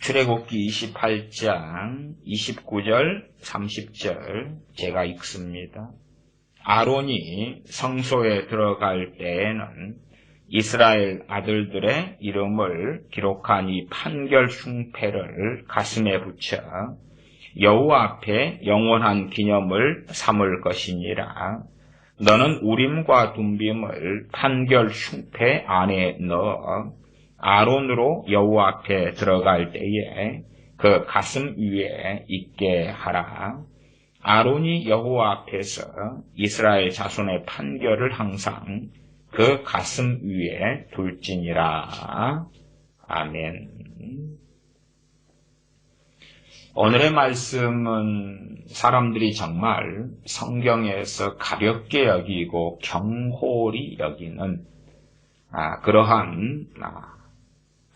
출애굽기 28장 29절 30절 제가 읽습니다. 아론이 성소에 들어갈 때에는 이스라엘 아들들의 이름을 기록한 이 판결 흉패를 가슴에 붙여 여호와 앞에 영원한 기념을 삼을 것이니라. 너는 우림과 둠빔을 판결 흉패 안에 넣어 아론으로 여호와 앞에 들어갈 때에 그 가슴 위에 있게 하라. 아론이 여호와 앞에서 이스라엘 자손의 판결을 항상 그 가슴 위에 둘지니라. 아멘. 오늘의 말씀은 사람들이 정말 성경에서 가볍게 여기고 경홀히 여기는 그러한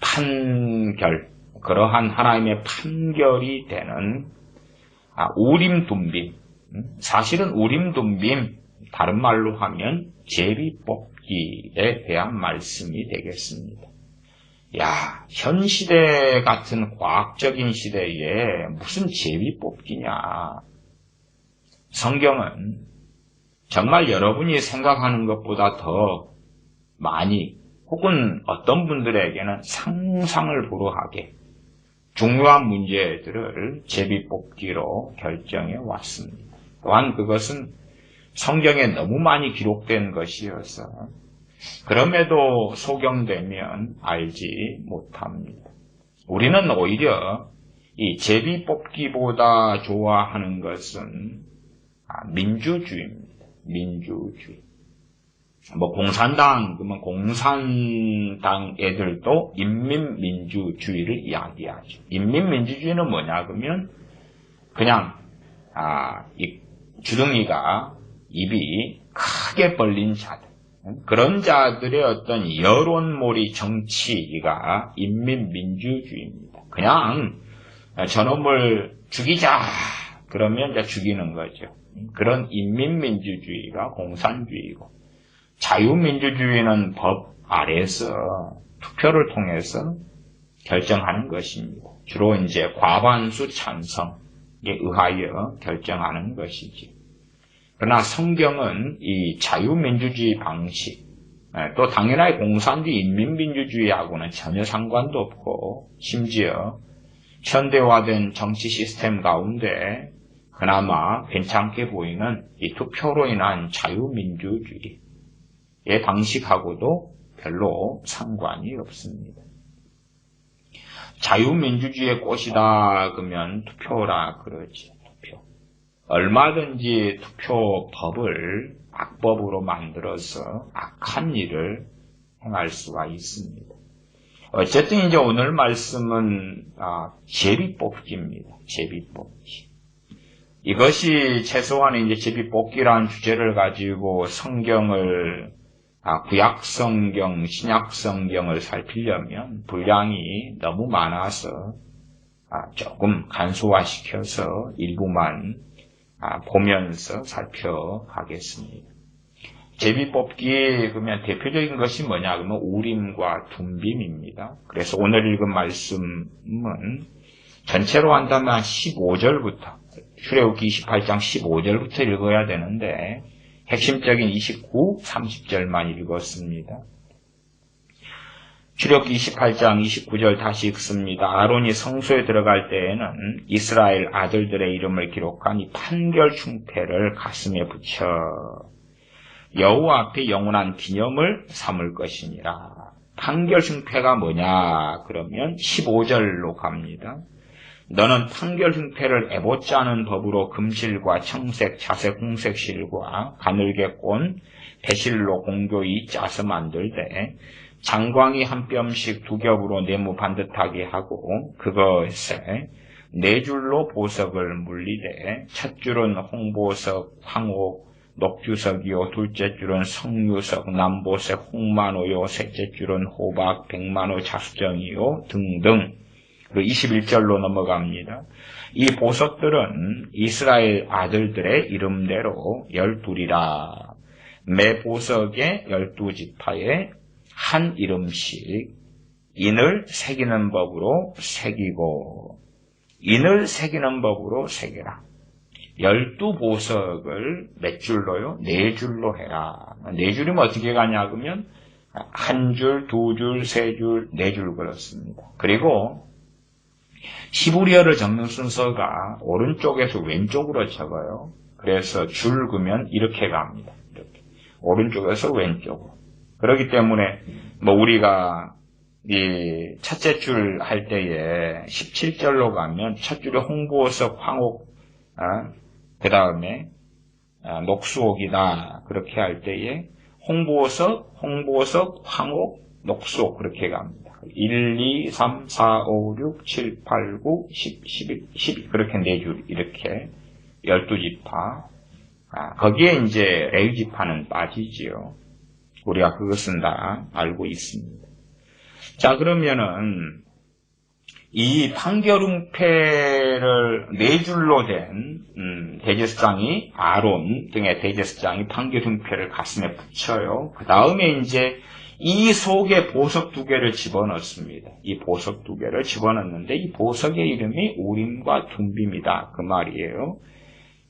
판결, 그러한 하나님의 판결이 되는 우림 둠빔. 사실은 우림 둠빔, 다른 말로 하면 제비뽑기에 대한 말씀이 되겠습니다. 현 시대 같은 과학적인 시대에 무슨 제비뽑기냐. 성경은 정말 여러분이 생각하는 것보다 더 많이, 혹은 어떤 분들에게는 상상을 불허하게 중요한 문제들을 제비뽑기로 결정해 왔습니다. 또한 그것은 성경에 너무 많이 기록된 것이어서 그럼에도 소경되면 알지 못합니다. 우리는 오히려 이 제비뽑기보다 좋아하는 것은 민주주의입니다. 민주주의. 공산당, 그러면 공산당 애들도 인민민주주의를 이야기하죠. 인민민주주의는 뭐냐, 그러면 그냥 이 주둥이가 입이 크게 벌린 자들, 그런 자들의 어떤 여론몰이 정치가 인민민주주의입니다. 그냥 저놈을 죽이자 그러면 이제 죽이는 거죠. 그런 인민민주주의가 공산주의고, 자유민주주의는 법 아래에서 투표를 통해서 결정하는 것입니다. 주로 이제 과반수 찬성에 의하여 결정하는 것이죠. 그러나 성경은 이 자유민주주의 방식, 또 당연하게 공산주의 인민민주주의하고는 전혀 상관도 없고, 심지어 현대화된 정치 시스템 가운데 그나마 괜찮게 보이는 이 투표로 인한 자유민주주의의 방식하고도 별로 상관이 없습니다. 자유민주주의의 꽃이다 그러면 투표라 그러지. 투표. 얼마든지 투표법을 악법으로 만들어서 악한 일을 행할 수가 있습니다. 어쨌든 이제 오늘 말씀은 제비뽑기입니다. 제비뽑기. 이것이 최소한 이제 제비뽑기라는 주제를 가지고 성경을 구약성경, 신약성경을 살피려면 분량이 너무 많아서 조금 간소화시켜서 일부만 보면서 살펴가겠습니다. 제비뽑기 그러면 대표적인 것이 뭐냐 그러면 우림과 둠빔입니다. 그래서 오늘 읽은 말씀은 전체로 한다면 15절부터, 출애굽기 28장 15절부터 읽어야 되는데 핵심적인 29, 30절만 읽었습니다. 출애굽기 28장 29절 다시 읽습니다. 아론이 성소에 들어갈 때에는 이스라엘 아들들의 이름을 기록한 이 판결 흉패를 가슴에 붙여 여호와 앞에 영원한 기념을 삼을 것이니라. 판결 흉패가 뭐냐 그러면 15절로 갑니다. 너는 판결 흉패를 애봇지 않은 법으로 금실과 청색, 자색, 홍색 실과 가늘게 꼰 배실로 공교히 짜서 만들되 장광이 한 뼘씩 두 겹으로 네모 반듯하게 하고 그것에 네 줄로 보석을 물리되 첫 줄은 홍보석, 황옥, 녹주석이요, 둘째 줄은 석류석, 남보색, 홍만호요, 셋째 줄은 호박, 백만호 자수정이요 등등. 그리고 21절로 넘어갑니다. 이 보석들은 이스라엘 아들들의 이름대로 12이라. 매 보석의 12지파에 한 이름씩 인을 새기는 법으로 새기고 인을 새기는 법으로 새기라. 12보석을 몇 줄로요? 4줄로 해라. 4줄이면 어떻게 가냐 그러면 1줄, 2줄, 3줄, 4줄 그렇습니다. 그리고 히브리어를 적는 순서가 오른쪽에서 왼쪽으로 적어요. 그래서 줄 그면 이렇게 갑니다. 이렇게. 오른쪽에서 왼쪽으로. 그렇기 때문에 우리가 이 첫째 줄 할 때에 17절로 가면 첫 줄에 홍보석, 황옥, 그 다음에 녹수옥이다. 그렇게 할 때에 홍보석, 황옥, 녹수옥 그렇게 갑니다. 1, 2, 3, 4, 5, 6, 7, 8, 9, 10, 11, 12 그렇게 4줄 이렇게 12지파. 거기에 이제 레위지파는 빠지지요. 우리가 그것은 다 알고 있습니다. 자, 그러면은 이 판결웅패를 4줄로 된 대제사장이 아론 등의 대제사장이 판결웅패를 가슴에 붙여요. 그 다음에 이제 이 속에 보석 2개를 집어넣습니다. 이 보석 2개를 집어넣는데 이 보석의 이름이 우림과 둠빔이다. 그 말이에요.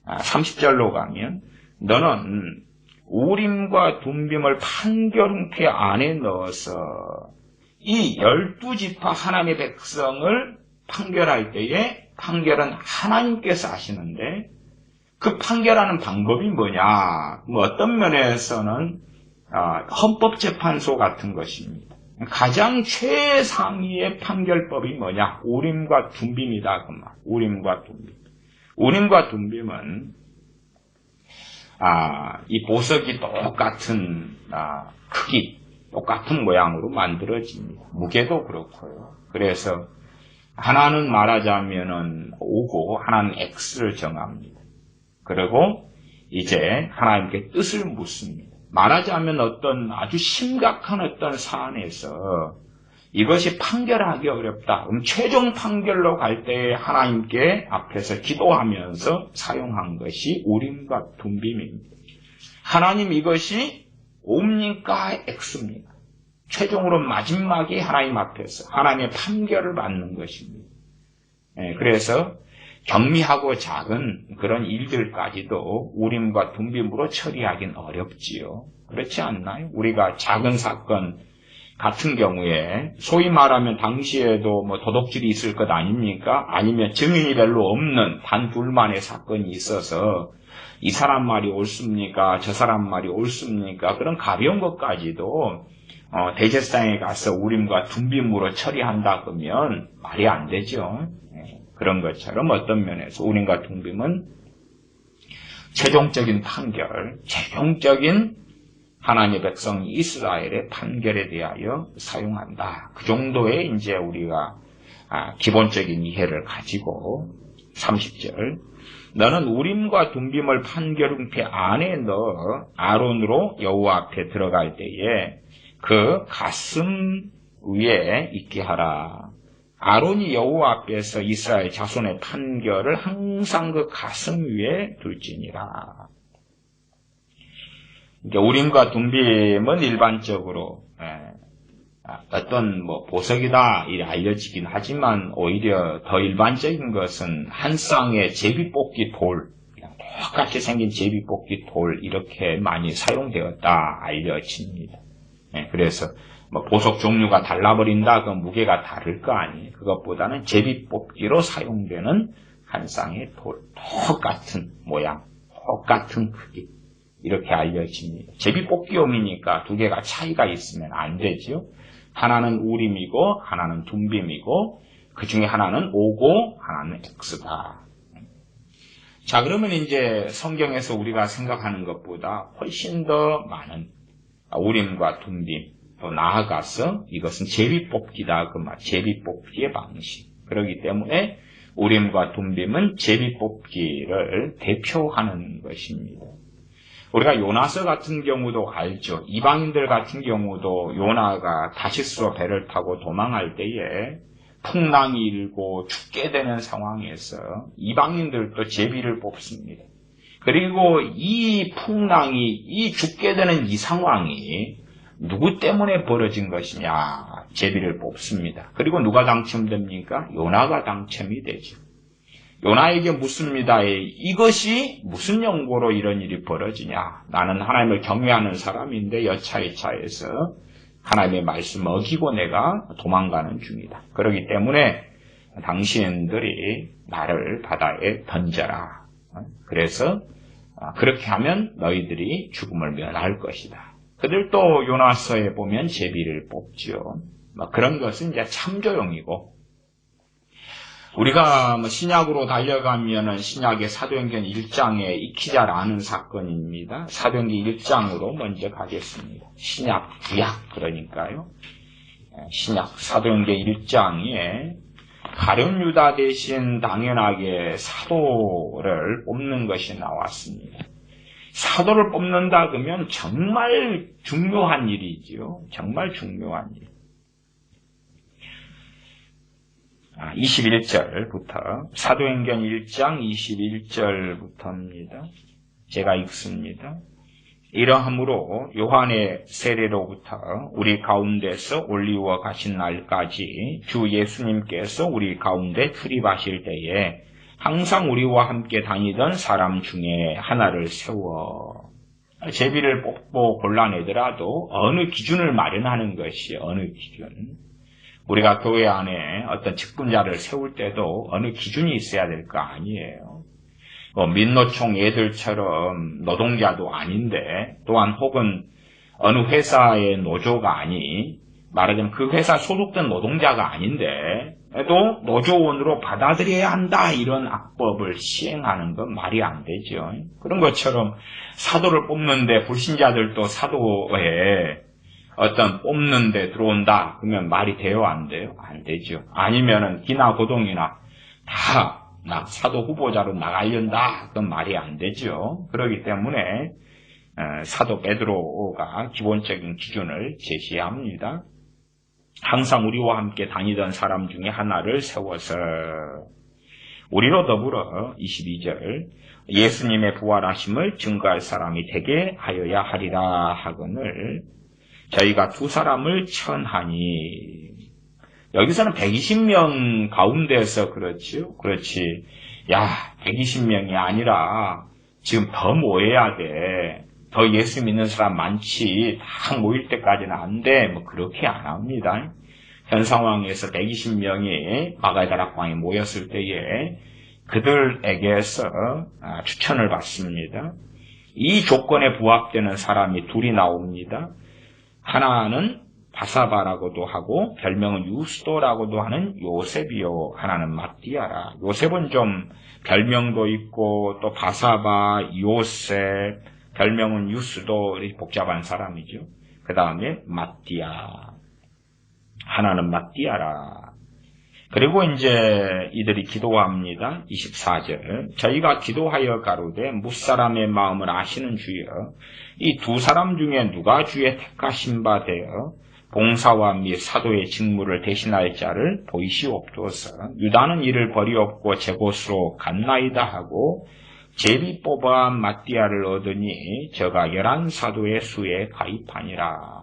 30절로 가면 너는 우림과 둠빔을 판결웅패 안에 넣어서 이 12지파 하나님의 백성을 판결할 때에 판결은 하나님께서 하시는데 그 판결하는 방법이 뭐냐? 어떤 면에서는 헌법재판소 같은 것입니다. 가장 최상위의 판결법이 뭐냐? 우림과 둠빔이다. 그 말. 우림과 둠빔. 우림과 둠빔은 이 보석이 똑같은 크기, 똑같은 모양으로 만들어집니다. 무게도 그렇고요. 그래서 하나는 말하자면은 O고 하나는 X를 정합니다. 그리고 이제 하나님께 뜻을 묻습니다. 말하자면 어떤 아주 심각한 어떤 사안에서 이것이 판결하기 어렵다. 그럼 최종 판결로 갈 때 하나님께 앞에서 기도하면서 사용한 것이 우림과 둠빔입니다. 하나님 이것이 O입니까? X입니까? 최종으로 마지막에 하나님 앞에서 하나님의 판결을 받는 것입니다. 그래서 경미하고 작은 그런 일들까지도 우림과 둠빔으로 처리하기는 어렵지요. 그렇지 않나요? 우리가 작은 사건 같은 경우에 소위 말하면 당시에도 도둑질이 있을 것 아닙니까? 아니면 증인이 별로 없는 단 둘만의 사건이 있어서 이 사람 말이 옳습니까? 저 사람 말이 옳습니까? 그런 가벼운 것까지도 대제사장에 가서 우림과 둠빔으로 처리한다 그러면 말이 안 되죠. 그런 것처럼 어떤 면에서 우림과 둠빔은 최종적인 판결, 최종적인 하나님의 백성 이스라엘의 판결에 대하여 사용한다. 그 정도의 이제 우리가 기본적인 이해를 가지고 30절 너는 우림과 둠빔을 판결웅패 안에 넣어 아론으로 여호와 앞에 들어갈 때에 그 가슴 위에 있게 하라. 아론이 여호와 앞에서 이스라엘 자손의 판결을 항상 그 가슴 위에 둘지니라. 우림과 둠빔은 일반적으로 어떤 보석이다 이렇게 알려지긴 하지만 오히려 더 일반적인 것은 한 쌍의 제비뽑기 돌, 똑같이 생긴 제비뽑기 돌 이렇게 많이 사용되었다 알려집니다. 그래서 보석 종류가 달라버린다 그럼 무게가 다를 거 아니에요. 그것보다는 제비뽑기로 사용되는 한 쌍의 돌, 똑같은 모양, 똑같은 크기 이렇게 알려집니다. 제비뽑기용이니까 두 개가 차이가 있으면 안 되죠. 하나는 우림이고 하나는 둠빔이고 그 중에 하나는 O고 하나는 X다. 자, 그러면 이제 성경에서 우리가 생각하는 것보다 훨씬 더 많은 우림과 둠빔, 또 나아가서 이것은 제비뽑기다. 그 말, 제비뽑기의 방식. 그렇기 때문에 우림과 둠빔은 제비뽑기를 대표하는 것입니다. 우리가 요나서 같은 경우도 알죠. 이방인들 같은 경우도 요나가 다시스로 배를 타고 도망할 때에 풍랑이 일고 죽게 되는 상황에서 이방인들도 제비를 뽑습니다. 그리고 이 풍랑이, 이 죽게 되는 이 상황이 누구 때문에 벌어진 것이냐? 제비를 뽑습니다. 그리고 누가 당첨됩니까? 요나가 당첨이 되죠. 요나에게 묻습니다. 이것이 무슨 연고로 이런 일이 벌어지냐? 나는 하나님을 경외하는 사람인데 여차여차해서 하나님의 말씀 어기고 내가 도망가는 중이다. 그렇기 때문에 당신들이 나를 바다에 던져라. 그래서 그렇게 하면 너희들이 죽음을 면할 것이다. 그들도 요나서에 보면 제비를 뽑죠. 그런 것은 이제 참조용이고, 우리가 신약으로 달려가면은 신약의 사도행전 1장에 익히 잘 아는 사건입니다. 사도행전 1장으로 먼저 가겠습니다. 신약, 구약 그러니까요. 신약 사도행전 1장에 가룟 유다 대신 당연하게 사도를 뽑는 것이 나왔습니다. 사도를 뽑는다 그러면 정말 중요한 일이지요. 정말 중요한 일. 21절부터 사도행전 1장 21절부터입니다. 제가 읽습니다. 이러함으로 요한의 세례로부터 우리 가운데서 올리워 가신 날까지 주 예수님께서 우리 가운데 출입하실 때에 항상 우리와 함께 다니던 사람 중에 하나를 세워, 제비를 뽑고 골라내더라도 어느 기준을 마련하는 것이 어느 기준. 우리가 교회 안에 어떤 직분자를 세울 때도 어느 기준이 있어야 될 거 아니에요. 민노총 애들처럼 노동자도 아닌데, 또한 혹은 어느 회사의 노조가 아니, 말하자면 그 회사 소속된 노동자가 아닌데 또 노조원으로 받아들여야 한다, 이런 악법을 시행하는 건 말이 안 되죠. 그런 것처럼 사도를 뽑는데 불신자들도 사도에 어떤 뽑는데 들어온다 그러면 말이 돼요, 안 돼요? 안 되죠. 아니면은 기나 고동이나 다 사도 후보자로 나가려다, 그건 말이 안 되죠. 그렇기 때문에 사도 베드로가 기본적인 기준을 제시합니다. 항상 우리와 함께 다니던 사람 중에 하나를 세워서 우리로 더불어 22절 예수님의 부활하심을 증거할 사람이 되게 하여야 하리라 하거늘 저희가 두 사람을 천하니, 여기서는 120명 가운데서 그렇지요. 그렇지. 야, 120명이 아니라 지금 더 모여야 돼. 더 예수 믿는 사람 많지. 다 모일 때까지는 안 돼. 그렇게 안 합니다. 현 상황에서 120명이 마가다락방에 모였을 때에 그들에게서 추천을 받습니다. 이 조건에 부합되는 사람이 둘이 나옵니다. 하나는 바사바라고도 하고 별명은 유스도라고도 하는 요셉이요, 하나는 마띠아라. 요셉은 좀 별명도 있고 또 바사바, 요셉, 별명은 유스도, 이렇게 복잡한 사람이죠. 그 다음에 마띠아, 하나는 마띠아라. 그리고 이제 이들이 기도합니다. 24절 저희가 기도하여 가로되 무사람의 마음을 아시는 주여, 이 두 사람 중에 누가 주의 택하신 바 되어 봉사와 및 사도의 직무를 대신할 자를 보이시옵소서. 유다는 이를 버리옵고 제 곳으로 갔나이다 하고 제비 뽑아 마띠아를 얻으니 저가 11사도의 수에 가입하니라.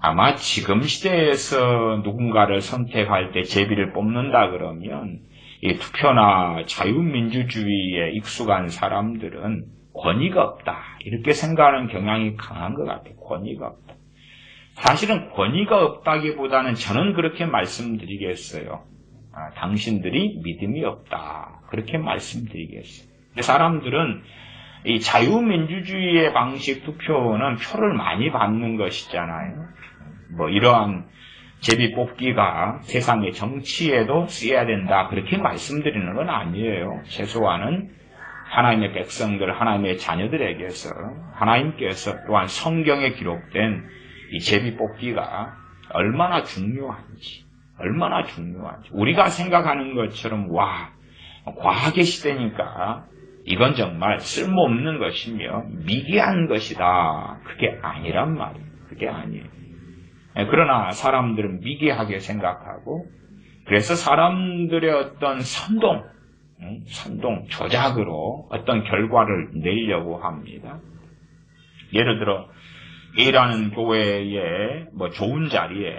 아마 지금 시대에서 누군가를 선택할 때 제비를 뽑는다 그러면 이 투표나 자유민주주의에 익숙한 사람들은 권위가 없다, 이렇게 생각하는 경향이 강한 것 같아요. 권위가 없다. 사실은 권위가 없다기보다는 저는 그렇게 말씀드리겠어요. 당신들이 믿음이 없다, 그렇게 말씀드리겠어요. 근데 사람들은 이 자유민주주의의 방식 투표는 표를 많이 받는 것이잖아요. 이러한 제비 뽑기가 세상의 정치에도 쓰여야 된다, 그렇게 말씀드리는 건 아니에요. 최소한은 하나님의 백성들, 하나님의 자녀들에게서 하나님께서 또한 성경에 기록된 이 제비 뽑기가 얼마나 중요한지, 우리가 생각하는 것처럼 과학의 시대니까 이건 정말 쓸모없는 것이며 미개한 것이다, 그게 아니란 말이에요. 그게 아니에요. 그러나 사람들은 미개하게 생각하고, 그래서 사람들의 어떤 선동, 조작으로 어떤 결과를 내려고 합니다. 예를 들어 A라는 교회에 뭐 좋은 자리에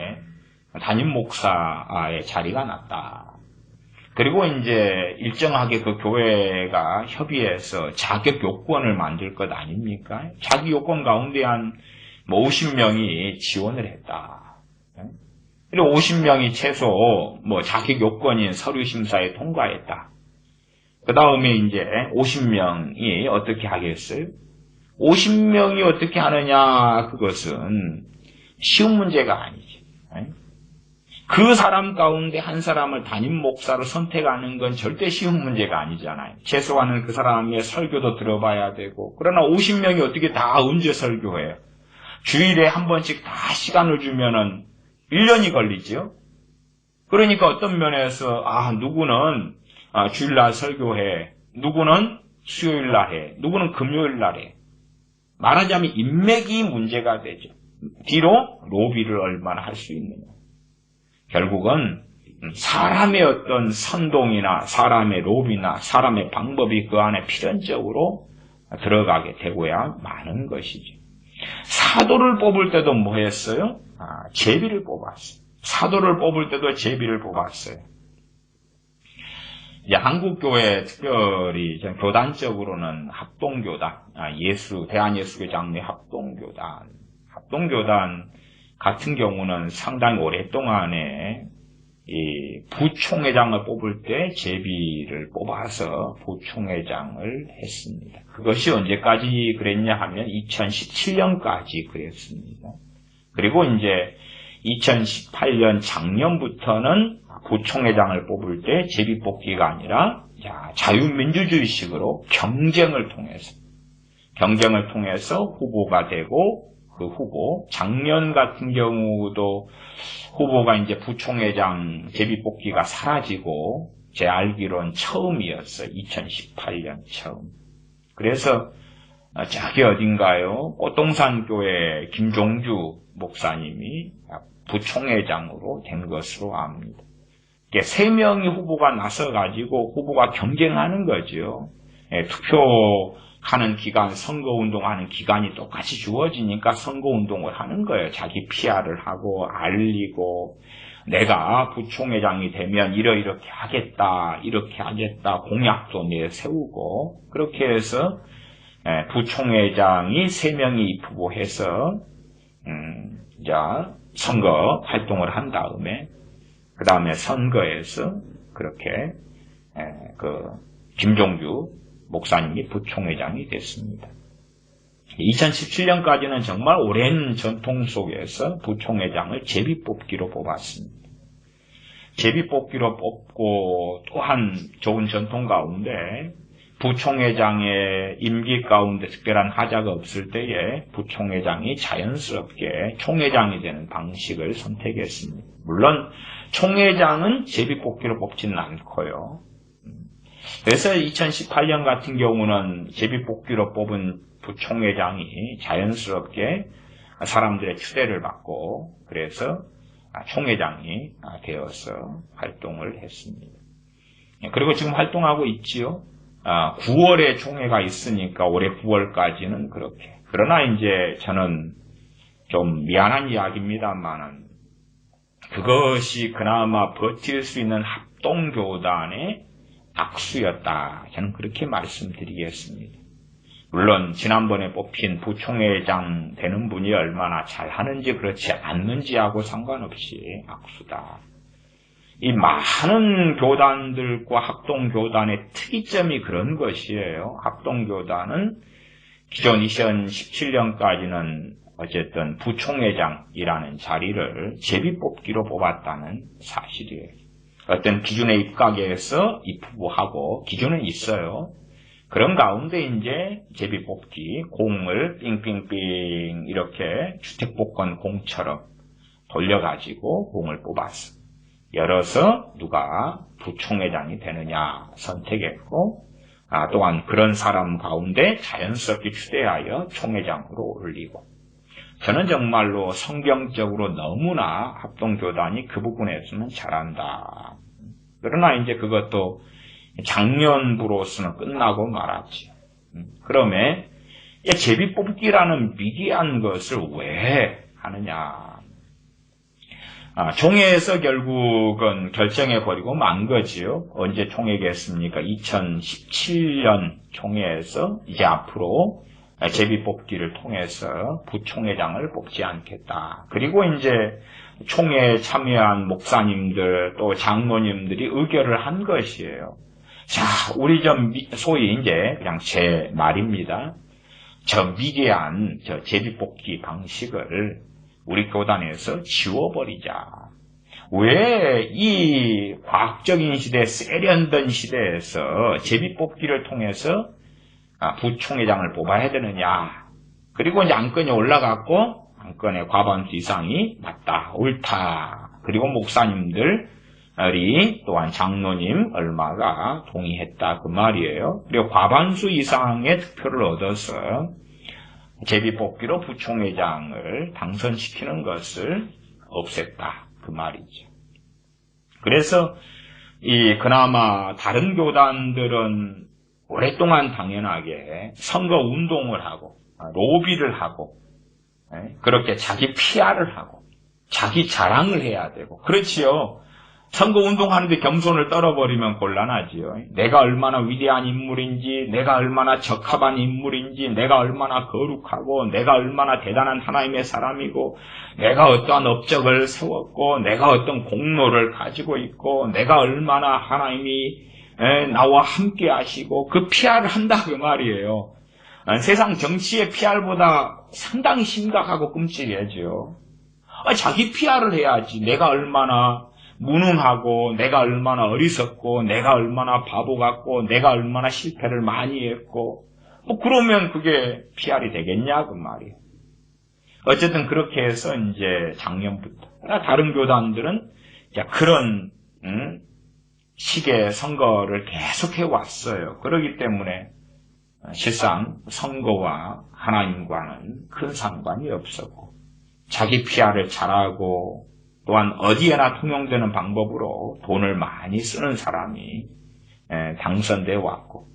담임 목사의 자리가 났다. 그리고 이제 일정하게 그 교회가 협의해서 자격 요건을 만들 것 아닙니까? 자기 요건 가운데 한 50명이 지원을 했다. 그리고 50명이 최소 자격 요건인 서류 심사에 통과했다. 그 다음에 이제 50명이 어떻게 하겠어요? 50명이 어떻게 하느냐, 그것은 쉬운 문제가 아니지. 그 사람 가운데 한 사람을 담임 목사로 선택하는 건 절대 쉬운 문제가 아니잖아요. 최소한은 그 사람의 설교도 들어봐야 되고, 그러나 50명이 어떻게 다 언제 설교해요? 주일에 한 번씩 다 시간을 주면은 1년이 걸리죠? 그러니까 어떤 면에서, 누구는 주일날 설교해, 누구는 수요일날 해, 누구는 금요일날 해. 말하자면 인맥이 문제가 되죠. 뒤로 로비를 얼마나 할 수 있느냐. 결국은 사람의 어떤 선동이나 사람의 로비나 사람의 방법이 그 안에 필연적으로 들어가게 되고야 마는 것이죠. 사도를 뽑을 때도 뭐 했어요? 제비를 뽑았어요. 사도를 뽑을 때도 제비를 뽑았어요. 이제 한국교회 특별히 교단적으로는 합동교단, 대한예수교 장로회 합동교단 같은 경우는 상당히 오랫동안에 이 부총회장을 뽑을 때 제비를 뽑아서 부총회장을 했습니다. 그것이 언제까지 그랬냐 하면 2017년까지 그랬습니다. 그리고 이제 2018년 작년부터는 부총회장을 뽑을 때 제비 뽑기가 아니라 자유민주주의식으로 경쟁을 통해서 후보가 되고, 그 후보, 작년 같은 경우도 후보가 이제 부총회장 제비 뽑기가 사라지고, 제 알기로는 처음이었어요. 2018년 처음. 그래서 저기 어딘가요? 꽃동산교회 김종주 목사님이 부총회장으로 된 것으로 압니다. 3명이 후보가 나서가지고 후보가 경쟁하는 거죠. 투표하는 기간, 선거운동하는 기간이 똑같이 주어지니까 선거운동을 하는 거예요. 자기 PR을 하고 알리고, 내가 부총회장이 되면 이렇게 하겠다, 공약도 내세우고, 그렇게 해서 부총회장이 3명이 입후보해서 선거 활동을 한 다음에, 그 다음에 선거에서 그렇게 김종주 목사님이 부총회장이 됐습니다. 2017년까지는 정말 오랜 전통 속에서 부총회장을 제비뽑기로 뽑았습니다. 제비뽑기로 뽑고, 또한 좋은 전통 가운데 부총회장의 임기 가운데 특별한 하자가 없을 때에 부총회장이 자연스럽게 총회장이 되는 방식을 선택했습니다. 물론 총회장은 제비뽑기로 뽑지는 않고요. 그래서 2018년 같은 경우는 제비뽑기로 뽑은 부총회장이 자연스럽게 사람들의 추대를 받고, 그래서 총회장이 되어서 활동을 했습니다. 그리고 지금 활동하고 있지요. 9월에 총회가 있으니까 올해 9월까지는 그렇게. 그러나 이제 저는 좀 미안한 이야기입니다만은, 그것이 그나마 버틸 수 있는 합동교단의 악수였다. 저는 그렇게 말씀드리겠습니다. 물론 지난번에 뽑힌 부총회장 되는 분이 얼마나 잘하는지 그렇지 않는지하고 상관없이 악수다. 이 많은 교단들과 합동교단의 특이점이 그런 것이에요. 합동교단은 기존 2017년까지는 어쨌든 부총회장이라는 자리를 제비뽑기로 뽑았다는 사실이에요. 어떤 기준에 입각해서 입후보하고 기준은 있어요. 그런 가운데 이제 제비뽑기, 공을 삥삥삥 이렇게 주택복권 공처럼 돌려가지고 공을 뽑았어. 열어서 누가 부총회장이 되느냐 선택했고, 또한 그런 사람 가운데 자연스럽게 추대하여 총회장으로 올리고, 저는 정말로 성경적으로 너무나 합동교단이 그 부분에서는 잘한다. 그러나 이제 그것도 작년부로서는 끝나고 말았지. 그러면 제비 뽑기라는 미개한 것을 왜 하느냐. 총회에서 결국은 결정해버리고 만 거지요. 언제 총회가 했습니까? 2017년 총회에서 이제 앞으로 제비 뽑기를 통해서 부총회장을 뽑지 않겠다. 그리고 이제 총회에 참여한 목사님들 또 장로님들이 의결을 한 것이에요. 자, 우리 소위 이제 그냥 제 말입니다. 저 미개한 제비 뽑기 방식을 우리 교단에서 지워버리자. 왜 이 과학적인 시대, 세련된 시대에서 제비 뽑기를 통해서 부총회장을 뽑아야 되느냐. 그리고 이제 안건이 올라갔고 안건의 과반수 이상이 맞다, 옳다. 그리고 목사님들이 또한 장로님 얼마가 동의했다 그 말이에요. 그리고 과반수 이상의 득표를 얻어서 제비뽑기로 부총회장을 당선시키는 것을 없앴다 그 말이죠. 그래서 그나마 다른 교단들은 오랫동안 당연하게 선거 운동을 하고 로비를 하고 그렇게 자기 PR을 하고 자기 자랑을 해야 되고 그렇지요. 선거 운동하는데 겸손을 떨어버리면 곤란하지요. 내가 얼마나 위대한 인물인지, 내가 얼마나 적합한 인물인지, 내가 얼마나 거룩하고, 내가 얼마나 대단한 하나님의 사람이고, 내가 어떠한 업적을 세웠고, 내가 어떤 공로를 가지고 있고, 내가 얼마나 하나님이 나와 함께 하시고, 그 PR을 한다 그 말이에요. 세상 정치의 PR보다 상당히 심각하고 끔찍해지요. 자기 PR을 해야지. 내가 얼마나 무능하고, 내가 얼마나 어리석고, 내가 얼마나 바보 같고, 내가 얼마나 실패를 많이 했고, 그러면 그게 PR이 되겠냐, 그 말이에요. 어쨌든 그렇게 해서 이제 작년부터, 다른 교단들은 그런, 식의 선거를 계속해 왔어요. 그렇기 때문에, 실상 선거와 하나님과는 큰 상관이 없었고, 자기 PR을 잘하고, 또한 어디에나 통용되는 방법으로 돈을 많이 쓰는 사람이 당선되어 왔고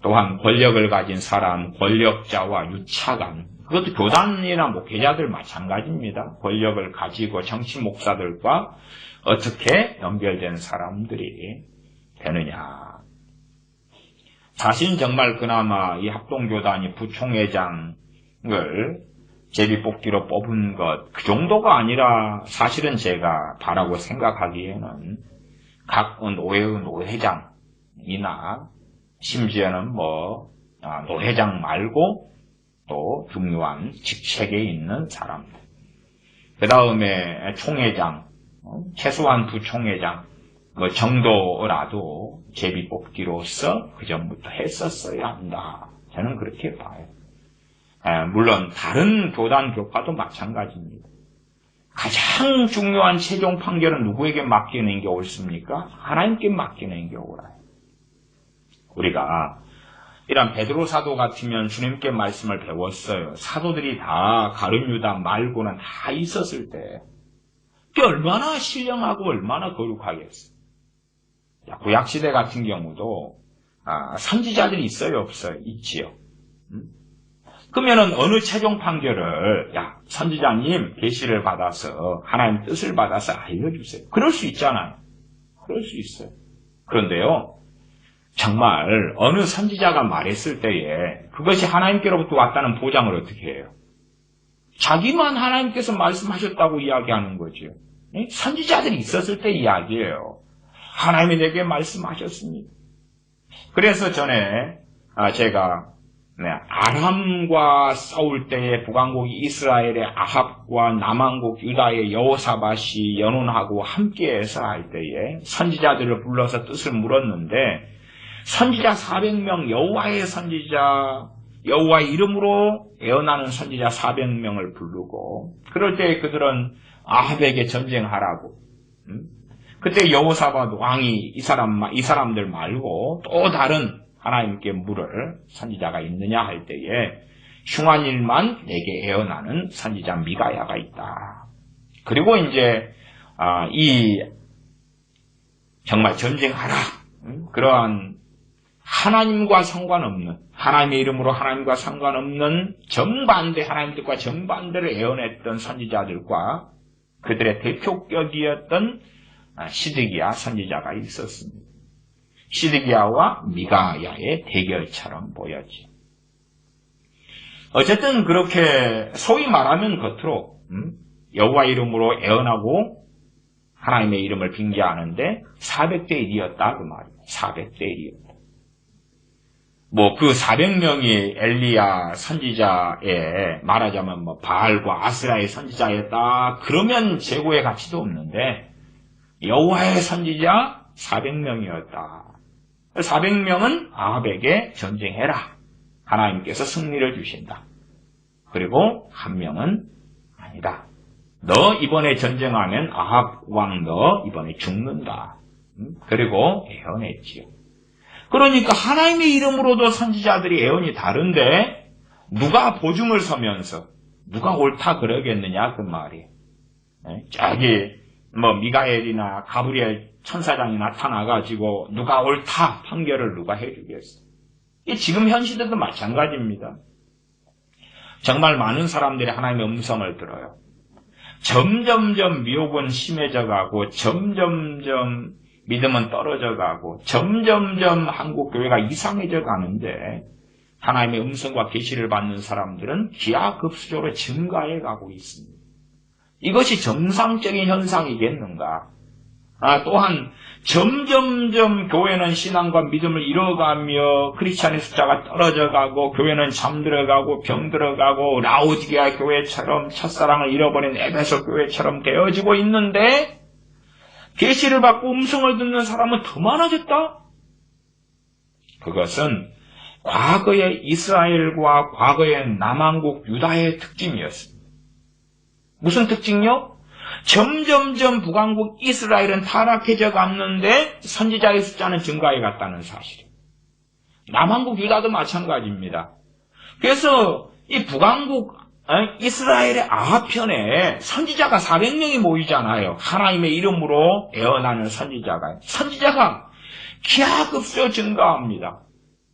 또한 권력을 가진 사람, 권력자와 유착한 그것도 교단이나 목회자들 마찬가지입니다. 권력을 가지고 정치 목사들과 어떻게 연결된 사람들이 되느냐. 자신 정말 그나마 이 합동교단이 부총회장을 제비뽑기로 뽑은 것, 그 정도가 아니라 사실은 제가 바라고 생각하기에는 각 노회의 노회장이나 심지어는 노회장 말고 또 중요한 직책에 있는 사람들. 그 다음에 총회장, 최소한 부총회장 정도라도 제비뽑기로서 그 전부터 했었어야 한다. 저는 그렇게 봐요. 물론 다른 교단 교파도 마찬가지입니다. 가장 중요한 최종 판결은 누구에게 맡기는 게 옳습니까? 하나님께 맡기는 게 옳아요. 우리가 이런 베드로 사도 같으면 주님께 말씀을 배웠어요. 사도들이 다 가룟 유다 말고는 다 있었을 때 얼마나 신령하고 얼마나 거룩하겠어요. 구약시대 같은 경우도 선지자들이 있어요, 없어요? 있지요. 그러면은 어느 최종 판결을 선지자님 계시를 받아서 하나님 뜻을 받아서 알려주세요. 그럴 수 있잖아요. 그럴 수 있어요. 그런데요, 정말 어느 선지자가 말했을 때에 그것이 하나님께로부터 왔다는 보장을 어떻게 해요? 자기만 하나님께서 말씀하셨다고 이야기하는 거죠. 선지자들이 있었을 때 이야기예요. 하나님이 내게 말씀하셨습니다. 그래서 전에 제가 아람과 싸울 때에 북왕국 이스라엘의 아합과 남왕국 유다의 여호사밧이 연혼하고 함께해서 할 때에 선지자들을 불러서 뜻을 물었는데 선지자 400명 여호와의 선지자 여호와의 이름으로 애어나는 선지자 400명을 부르고 그럴 때 그들은 아합에게 전쟁하라고 그때 여호사밧 왕이 이 사람들 말고 또 다른 하나님께 물을 선지자가 있느냐 할 때에 흉한 일만 내게 애어나는 선지자 미가야가 있다. 그리고 이제 정말 전쟁하라. 그러한 하나님과 상관없는 하나님의 이름으로 하나님과 상관없는 정반대, 하나님 뜻과 정반대를 애원했던 선지자들과 그들의 대표격이었던 시드기야 선지자가 있었습니다. 시드기야와 미가야의 대결처럼 보였죠. 어쨌든 그렇게 소위 말하면 겉으로 여호와 이름으로 애언하고 하나님의 이름을 빙자하는데 400대 1이었다 그 말이에요. 400대 1이었다. 뭐 그 400명이 엘리야 선지자에 말하자면 뭐 바알과 아스라의 선지자였다. 그러면 재고의 가치도 없는데 여호와의 선지자 400명이었다. 400명은 아합에게 전쟁해라. 하나님께서 승리를 주신다. 그리고 한 명은 아니다. 너 이번에 전쟁하면 아합 왕 너 이번에 죽는다. 그리고 애언했지요. 그러니까 하나님의 이름으로도 선지자들이 애언이 다른데 누가 보증을 서면서 누가 옳다 그러겠느냐 그 말이에요. 저기 뭐 미가엘이나 가브리엘 천사장이 나타나가지고 누가 옳다 판결을 누가 해주겠어. 지금 현 시대도 마찬가지입니다. 정말 많은 사람들이 하나님의 음성을 들어요. 점점점 미혹은 심해져가고 점점점 믿음은 떨어져가고 점점점 한국 교회가 이상해져 가는데 하나님의 음성과 계시를 받는 사람들은 기하급수적으로 증가해가고 있습니다. 이것이 정상적인 현상이겠는가? 또한 점점점 교회는 신앙과 믿음을 잃어가며 크리스찬의 숫자가 떨어져가고 교회는 잠들어가고 병들어가고 라오디게아 교회처럼 첫사랑을 잃어버린 에베소 교회처럼 되어지고 있는데 계시를 받고 음성을 듣는 사람은 더 많아졌다? 그것은 과거의 이스라엘과 과거의 남한국 유다의 특징이었습니다. 무슨 특징이요? 점점점 북왕국 이스라엘은 타락해져 갔는데 선지자의 숫자는 증가해 갔다는 사실이에요. 남한국 유다도 마찬가지입니다. 그래서 이 북왕국 이스라엘의 아합편에 선지자가 400명이 모이잖아요. 하나님의 이름으로 애언하는 선지자가 기하급수로 증가합니다.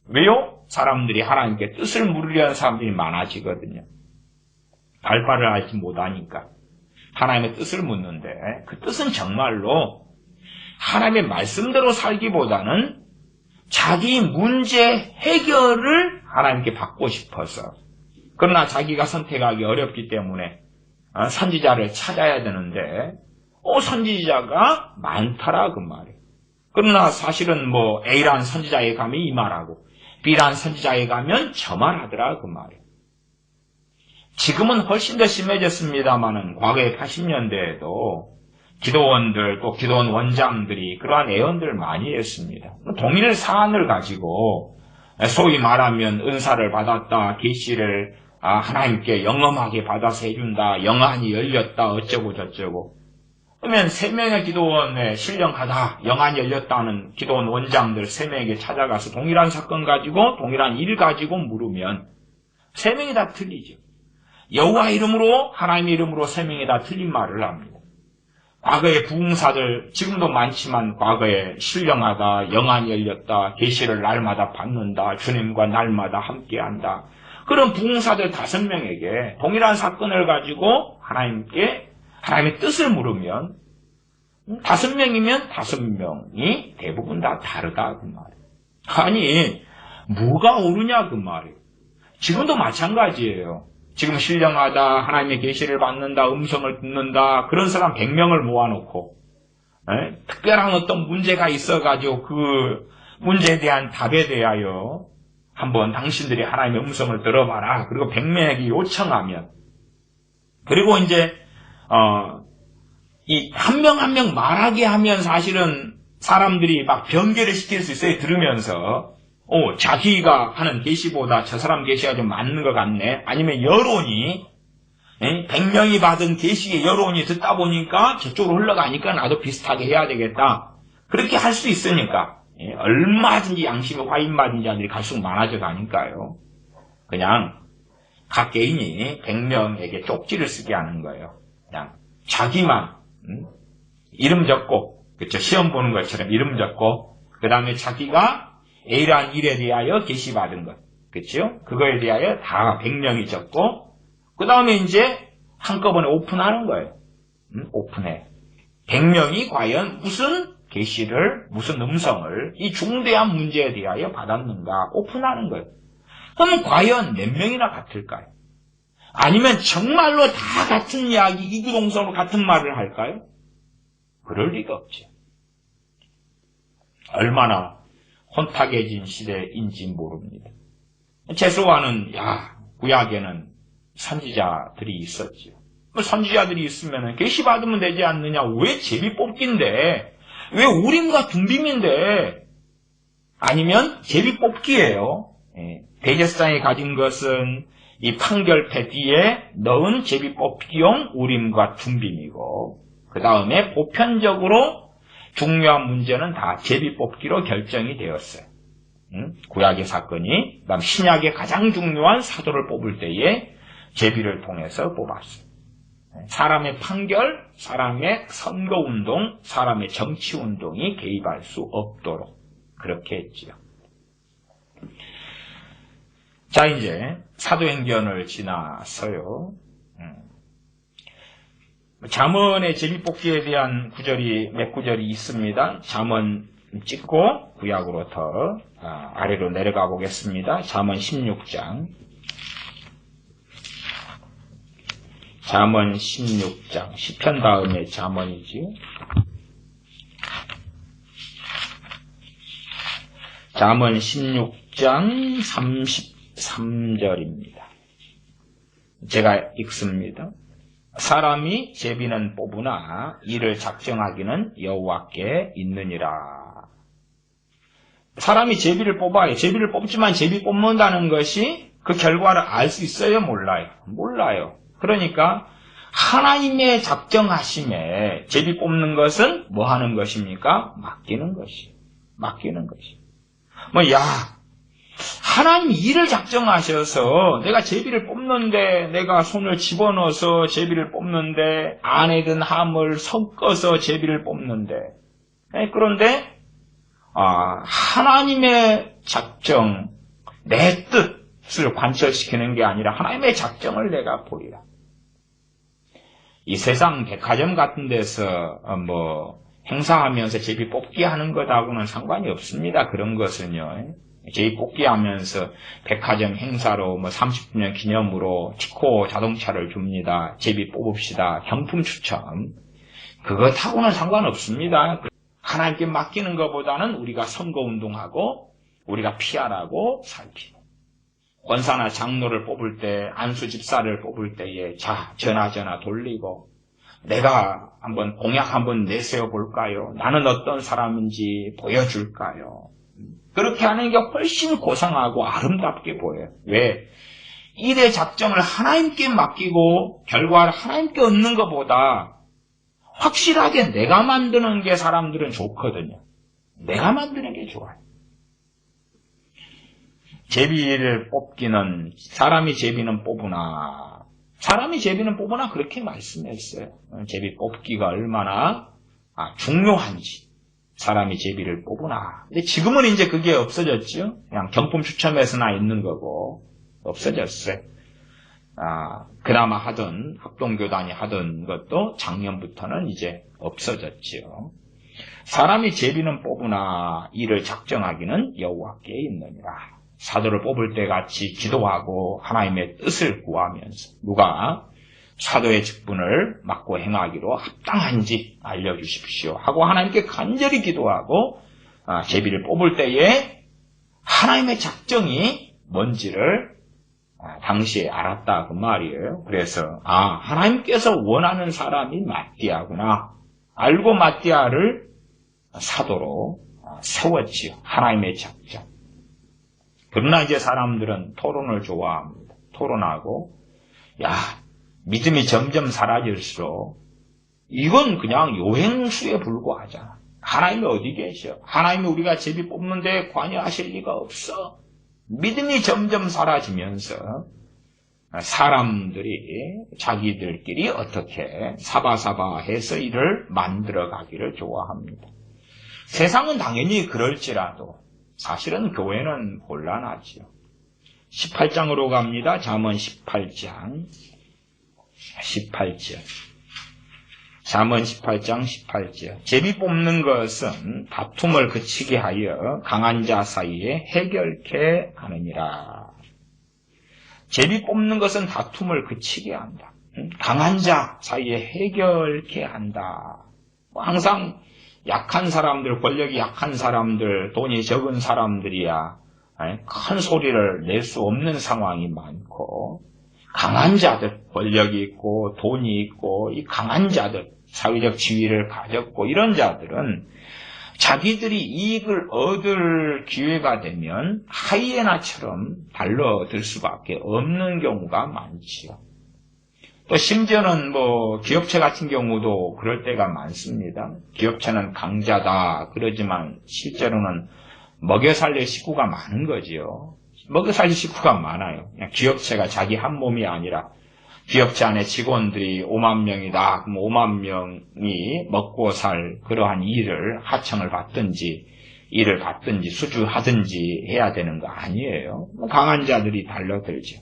왜요? 사람들이 하나님께 뜻을 물으려는 사람들이 많아지거든요. 발발을 알지 못하니까. 하나님의 뜻을 묻는데 그 뜻은 정말로 하나님의 말씀대로 살기보다는 자기 문제 해결을 하나님께 받고 싶어서 그러나 자기가 선택하기 어렵기 때문에 선지자를 찾아야 되는데 선지자가 많더라 그 말이에요. 그러나 사실은 뭐 A라는 선지자에 가면 이 말하고 B라는 선지자에 가면 저 말하더라 그 말이에요. 지금은 훨씬 더 심해졌습니다만은 과거의 80년대에도 기도원들 또 기도원 원장들이 그러한 애언들을 많이 했습니다. 동일 사안을 가지고 소위 말하면 은사를 받았다, 계시를 하나님께 영험하게 받아서 해준다, 영안이 열렸다, 어쩌고 저쩌고. 그러면 3명의 기도원에 신령하다, 영안이 열렸다는 기도원 원장들 3명에게 찾아가서 동일한 사건 가지고 동일한 일 가지고 물으면 3명이 다 틀리죠. 여호와 이름으로 하나님의 이름으로 3명이 다 틀린 말을 합니다. 과거의 부흥사들 지금도 많지만 과거에 신령하다, 영안이 열렸다, 계시를 날마다 받는다, 주님과 날마다 함께한다. 그런 부흥사들 5명에게 동일한 사건을 가지고 하나님께 하나님의 뜻을 물으면 5명이면 5명이 대부분 다 다르다 그 말이에요. 아니 뭐가 옳으냐 그 말이에요. 지금도 마찬가지예요. 지금 신령하다, 하나님의 계시를 받는다, 음성을 듣는다, 그런 사람 100명을 모아놓고 특별한 어떤 문제가 있어가지고 그 문제에 대한 답에 대하여 한번 당신들이 하나님의 음성을 들어봐라. 그리고 100명에게 요청하면 그리고 이제 이 한 명 한 명 말하게 하면 사실은 사람들이 막 변개를 시킬 수 있어요. 들으면서 자기가 하는 계시보다 저 사람 계시가 좀 맞는 것 같네. 아니면 여론이 100명이 받은 계시의 여론이 듣다 보니까 저쪽으로 흘러가니까 나도 비슷하게 해야 되겠다. 그렇게 할 수 있으니까 얼마든지 양심이 화인맞은 자들이 갈수록 많아져 가니까요. 그냥 각 개인이 100명에게 쪽지를 쓰게 하는 거예요. 그냥 자기만 이름 적고 그렇죠. 시험 보는 것처럼 이름 적고 그 다음에 자기가 A라는 일에 대하여 계시받은 것. 그렇죠? 그거에 대하여 다 100명이 적고 그 다음에 이제 한꺼번에 오픈하는 거예요. 오픈해. 100명이 과연 무슨 계시를, 무슨 음성을 이 중대한 문제에 대하여 받았는가 오픈하는 거예요. 그럼 과연 몇 명이나 같을까요? 아니면 정말로 다 같은 이야기, 이구동성으로 같은 말을 할까요? 그럴 리가 없죠. 얼마나 혼탁해진 시대인지 모릅니다. 최소한은 구약에는 선지자들이 있었죠. 선지자들이 있으면 계시 받으면 되지 않느냐? 왜 제비 뽑기인데? 왜 우림과 둠빔인데? 아니면 제비 뽑기예요. 대제사장이 가진 것은 이 판결패 뒤에 넣은 제비 뽑기용 우림과 둠빔이고 그 다음에 보편적으로 중요한 문제는 다 제비 뽑기로 결정이 되었어요. 구약의 사건이 그다음 신약의 가장 중요한 사도를 뽑을 때에 제비를 통해서 뽑았어요. 사람의 판결, 사람의 선거운동, 사람의 정치운동이 개입할 수 없도록 그렇게 했지요. 자, 이제 사도행전을 지나서요. 잠언의 제비뽑기에 대한 구절이 몇 구절이 있습니다. 잠언 찍고 구약으로 더 아래로 내려가 보겠습니다. 잠언 16장. 잠언 16장. 시편 다음에 잠언이지요. 잠언 16장 33절입니다. 제가 읽습니다. 사람이 제비는 뽑으나 이를 작정하기는 여호와께 있느니라. 사람이 제비를 뽑아요. 제비를 뽑지만 제비 뽑는다는 것이 그 결과를 알 수 있어요? 몰라요? 몰라요. 그러니까 하나님의 작정하심에 제비 뽑는 것은 뭐 하는 것입니까? 맡기는 것이. 맡기는 것이. 하나님이 일을 작정하셔서 내가 제비를 뽑는데 내가 손을 집어넣어서 제비를 뽑는데 안에든 함을 섞어서 제비를 뽑는데 그런데 하나님의 작정, 내 뜻을 관철시키는 게 아니라 하나님의 작정을 내가 보리라. 이 세상 백화점 같은 데서 행사하면서 제비 뽑기 하는 것하고는 상관이 없습니다. 그런 것은요. 제비 뽑기 하면서 백화점 행사로 30주년 기념으로 티코 자동차를 줍니다. 제비 뽑읍시다. 경품 추첨. 그것하고는 상관없습니다. 하나님께 맡기는 것보다는 우리가 선거운동하고 우리가 피하라고 살피고 권사나 장로를 뽑을 때 안수 집사를 뽑을 때에 전화 돌리고 내가 한번 공약 한번 내세워 볼까요? 나는 어떤 사람인지 보여줄까요? 그렇게 하는 게 훨씬 고상하고 아름답게 보여요. 왜? 일의 작정을 하나님께 맡기고 결과를 하나님께 얻는 것보다 확실하게 내가 만드는 게 사람들은 좋거든요. 내가 만드는 게 좋아요. 제비를 뽑기는 사람이 제비는 뽑으나 그렇게 말씀했어요. 제비 뽑기가 얼마나 중요한지 사람이 제비를 뽑으나. 근데 지금은 이제 그게 없어졌죠. 그냥 경품 추첨에서나 있는 거고 없어졌어요. 그나마 하던 합동교단이 하던 것도 작년부터는 이제 없어졌지요. 사람이 제비는 뽑으나 이를 작정하기는 여호와께 있느니라. 사도를 뽑을 때 같이 기도하고 하나님의 뜻을 구하면서 누가 사도의 직분을 맡고 행하기로 합당한지 알려주십시오 하고 하나님께 간절히 기도하고 제비를 뽑을 때에 하나님의 작정이 뭔지를 당시에 알았다 그 말이에요. 그래서 하나님께서 원하는 사람이 마띠아구나 알고 마띠아를 사도로 세웠지요. 하나님의 작정. 그러나 이제 사람들은 토론을 좋아합니다. 토론하고 믿음이 점점 사라질수록 이건 그냥 요행수에 불과하잖아. 하나님이 어디 계셔? 하나님이 우리가 제비 뽑는데 관여하실 리가 없어. 믿음이 점점 사라지면서 사람들이 자기들끼리 어떻게 사바사바해서 일을 만들어가기를 좋아합니다. 세상은 당연히 그럴지라도 사실은 교회는 곤란하지요. 18장으로 갑니다. 잠언 18장. 18절. 잠언 18장 18절. 제비 뽑는 것은 다툼을 그치게 하여 강한 자 사이에 해결케 하느니라. 제비 뽑는 것은 다툼을 그치게 한다. 강한 자 사이에 해결케 한다. 항상 약한 사람들, 권력이 약한 사람들, 돈이 적은 사람들이야 큰 소리를 낼 수 없는 상황이 많고, 강한 자들, 권력이 있고 돈이 있고 이 강한 자들, 사회적 지위를 가졌고 이런 자들은 자기들이 이익을 얻을 기회가 되면 하이에나처럼 달려들 수밖에 없는 경우가 많지요. 또 심지어는 기업체 같은 경우도 그럴 때가 많습니다. 기업체는 강자다 그러지만 실제로는 먹여 살릴 식구가 많은 거지요. 먹여 살릴 식구가 많아요. 그냥 기업체가 자기 한 몸이 아니라 기업체 안에 직원들이 5만 명이다. 그럼 5만 명이 먹고 살 그러한 일을 하청을 받든지 일을 받든지 수주하든지 해야 되는 거 아니에요. 강한 자들이 달려들죠.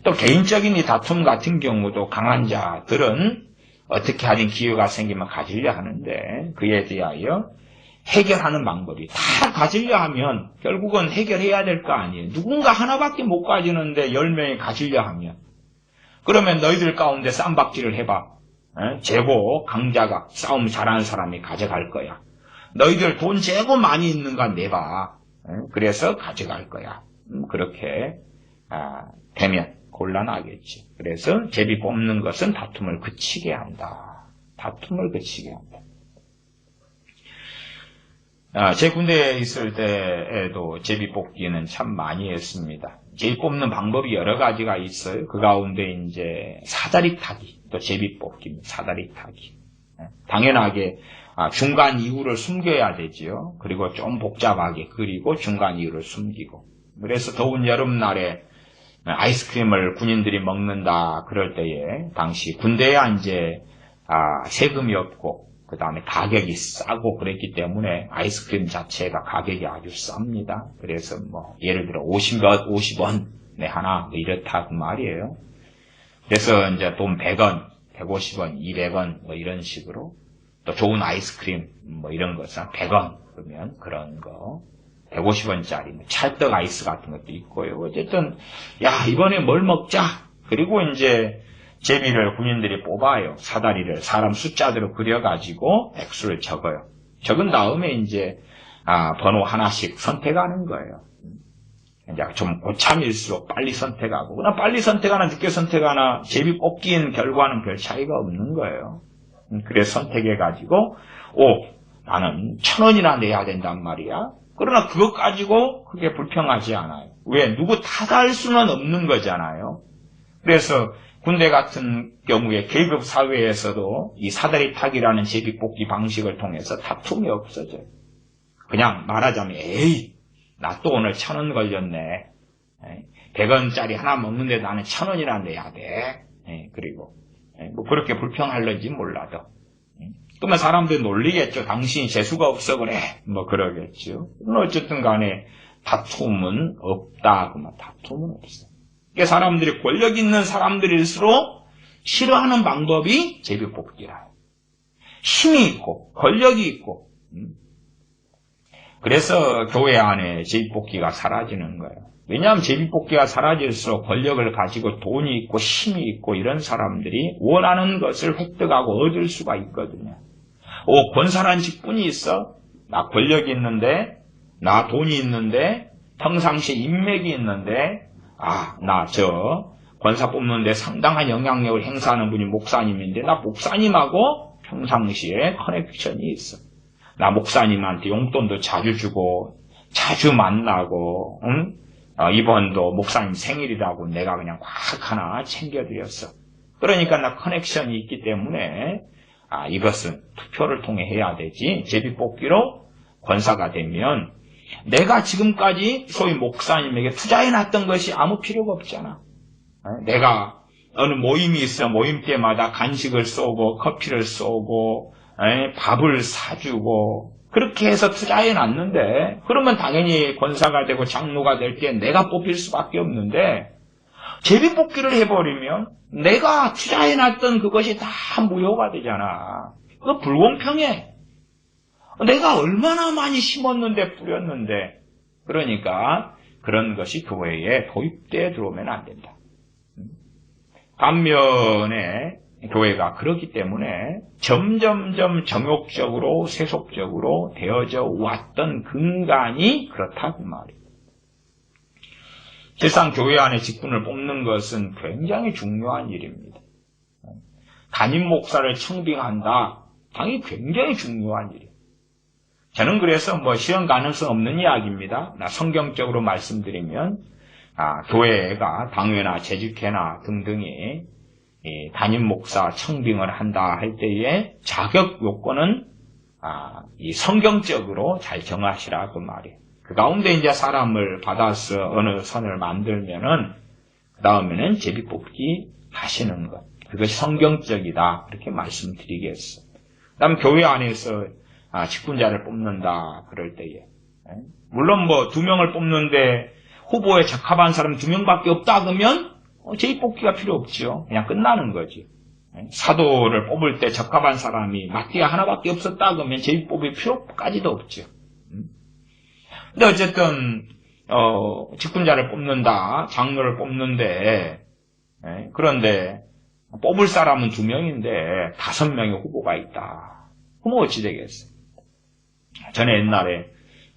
또 개인적인 이 다툼 같은 경우도 강한 자들은 어떻게 하든 기회가 생기면 가지려 하는데 그에 대하여 해결하는 방법이 다 가지려 하면 결국은 해결해야 될 거 아니에요. 누군가 하나밖에 못 가지는데 10명이 가지려 하면 그러면 너희들 가운데 쌈박질을 해봐. 재고 강자가 싸움 잘하는 사람이 가져갈 거야. 너희들 돈 재고 많이 있는가 내봐. 그래서 가져갈 거야. 그렇게 되면 곤란하겠지. 그래서 제비 뽑는 것은 다툼을 그치게 한다. 다툼을 그치게 한다. 제 군대에 있을 때에도 제비 뽑기는 참 많이 했습니다. 제비 뽑는 방법이 여러 가지가 있어요. 그 가운데 이제 사다리 타기, 또 제비 뽑기, 사다리 타기. 당연하게 중간 이유를 숨겨야 되지요. 그리고 좀 복잡하게 그리고 중간 이유를 숨기고. 그래서 더운 여름날에 아이스크림을 군인들이 먹는다 그럴 때에 당시 군대에 이제 세금이 없고 그 다음에 가격이 싸고 그랬기 때문에 아이스크림 자체가 가격이 아주 쌉니다. 그래서 예를 들어 50원에 하나 이렇다 그 말이에요. 그래서 이제 돈 100원, 150원, 200원 이런 식으로 또 좋은 아이스크림 이런 것은 100원 그러면 그런 거 150원짜리 찰떡 아이스 같은 것도 있고요. 어쨌든 이번에 뭘 먹자. 그리고 이제 제비를 군인들이 뽑아요. 사다리를 사람 숫자대로 그려가지고 액수를 적어요. 적은 다음에 이제 번호 하나씩 선택하는 거예요. 이제 좀 고참일수록 빨리 선택하고 그냥 빨리 선택하나 늦게 선택하나 제비 뽑기인 결과는 별 차이가 없는 거예요. 그래서 선택해가지고 나는 1,000원이나 내야 된단 말이야. 그러나 그것 가지고 그게 불평하지 않아요. 왜? 누구 탓할 수는 없는 거잖아요. 그래서 군대 같은 경우에 계급 사회에서도 이 사다리 타기라는 제비 뽑기 방식을 통해서 다툼이 없어져요. 그냥 말하자면 나 또 오늘 1,000원 걸렸네. 100원짜리 하나 먹는데 나는 1,000원이나 내야 돼. 그리고 그렇게 불평할는지 몰라도. 그러면 사람들이 놀리겠죠. 당신이 재수가 없어 그래. 그러겠죠. 어쨌든 간에 다툼은 없다. 다툼은 없어. 그러니까 사람들이 권력 있는 사람들일수록 싫어하는 방법이 제비 뽑기라. 힘이 있고 권력이 있고. 그래서 교회 안에 제비 뽑기가 사라지는 거예요. 왜냐하면 제비 뽑기가 사라질수록 권력을 가지고 돈이 있고 힘이 있고 이런 사람들이 원하는 것을 획득하고 얻을 수가 있거든요. 권사란 직분이 있어. 나 권력이 있는데, 나 돈이 있는데, 평상시에 인맥이 있는데, 나 권사 뽑는데 상당한 영향력을 행사하는 분이 목사님인데, 나 목사님하고 평상시에 커넥션이 있어. 나 목사님한테 용돈도 자주 주고, 자주 만나고, 이번도 목사님 생일이라고 내가 그냥 확 하나 챙겨드렸어. 그러니까 나 커넥션이 있기 때문에, 이것은 투표를 통해 해야 되지. 제비 뽑기로 권사가 되면 내가 지금까지 소위 목사님에게 투자해놨던 것이 아무 필요가 없잖아. 내가 어느 모임이 있어 모임 때마다 간식을 쏘고 커피를 쏘고 밥을 사주고 그렇게 해서 투자해 놨는데, 그러면 당연히 권사가 되고 장로가 될 때 내가 뽑힐 수밖에 없는데, 제비뽑기를 해버리면 내가 투자해 놨던 그것이 다 무효가 되잖아. 그거 불공평해. 내가 얼마나 많이 심었는데 뿌렸는데. 그러니까 그런 것이 교회에 도입되어 들어오면 안 된다. 반면에 교회가 그렇기 때문에 점점점 정욕적으로 세속적으로 되어져 왔던 근간이 그렇다 그 말이에요. 실상 교회 안에 직분을 뽑는 것은 굉장히 중요한 일입니다. 담임 목사를 청빙한다. 당연히 굉장히 중요한 일이에요. 저는 그래서 실현 가능성 없는 이야기입니다. 성경적으로 말씀드리면 교회가 당회나 재직회나 등등이 담임 목사 청빙을 한다 할 때에 자격 요건은 이 성경적으로 잘 정하시라 그 말이에요. 그 가운데 이제 사람을 받아서 어느 선을 만들면은 그 다음에는 제비뽑기 하시는 것. 그것이 성경적이다. 그렇게 말씀드리겠어요. 그 다음 교회 안에서 직분자를 뽑는다. 그럴 때에. 물론 2명을 뽑는데 후보에 적합한 사람 2명밖에 없다 그러면 제비뽑기가 필요 없죠. 그냥 끝나는 거지. 사도를 뽑을 때 적합한 사람이 마띠아 하나밖에 없었다 그러면 제비뽑을 필요까지도 없죠. 근데 어쨌든 직분자를 뽑는다, 장로를 뽑는데 그런데 뽑을 사람은 2명인데 5명의 후보가 있다. 그럼 어찌 되겠어요? 전에 옛날에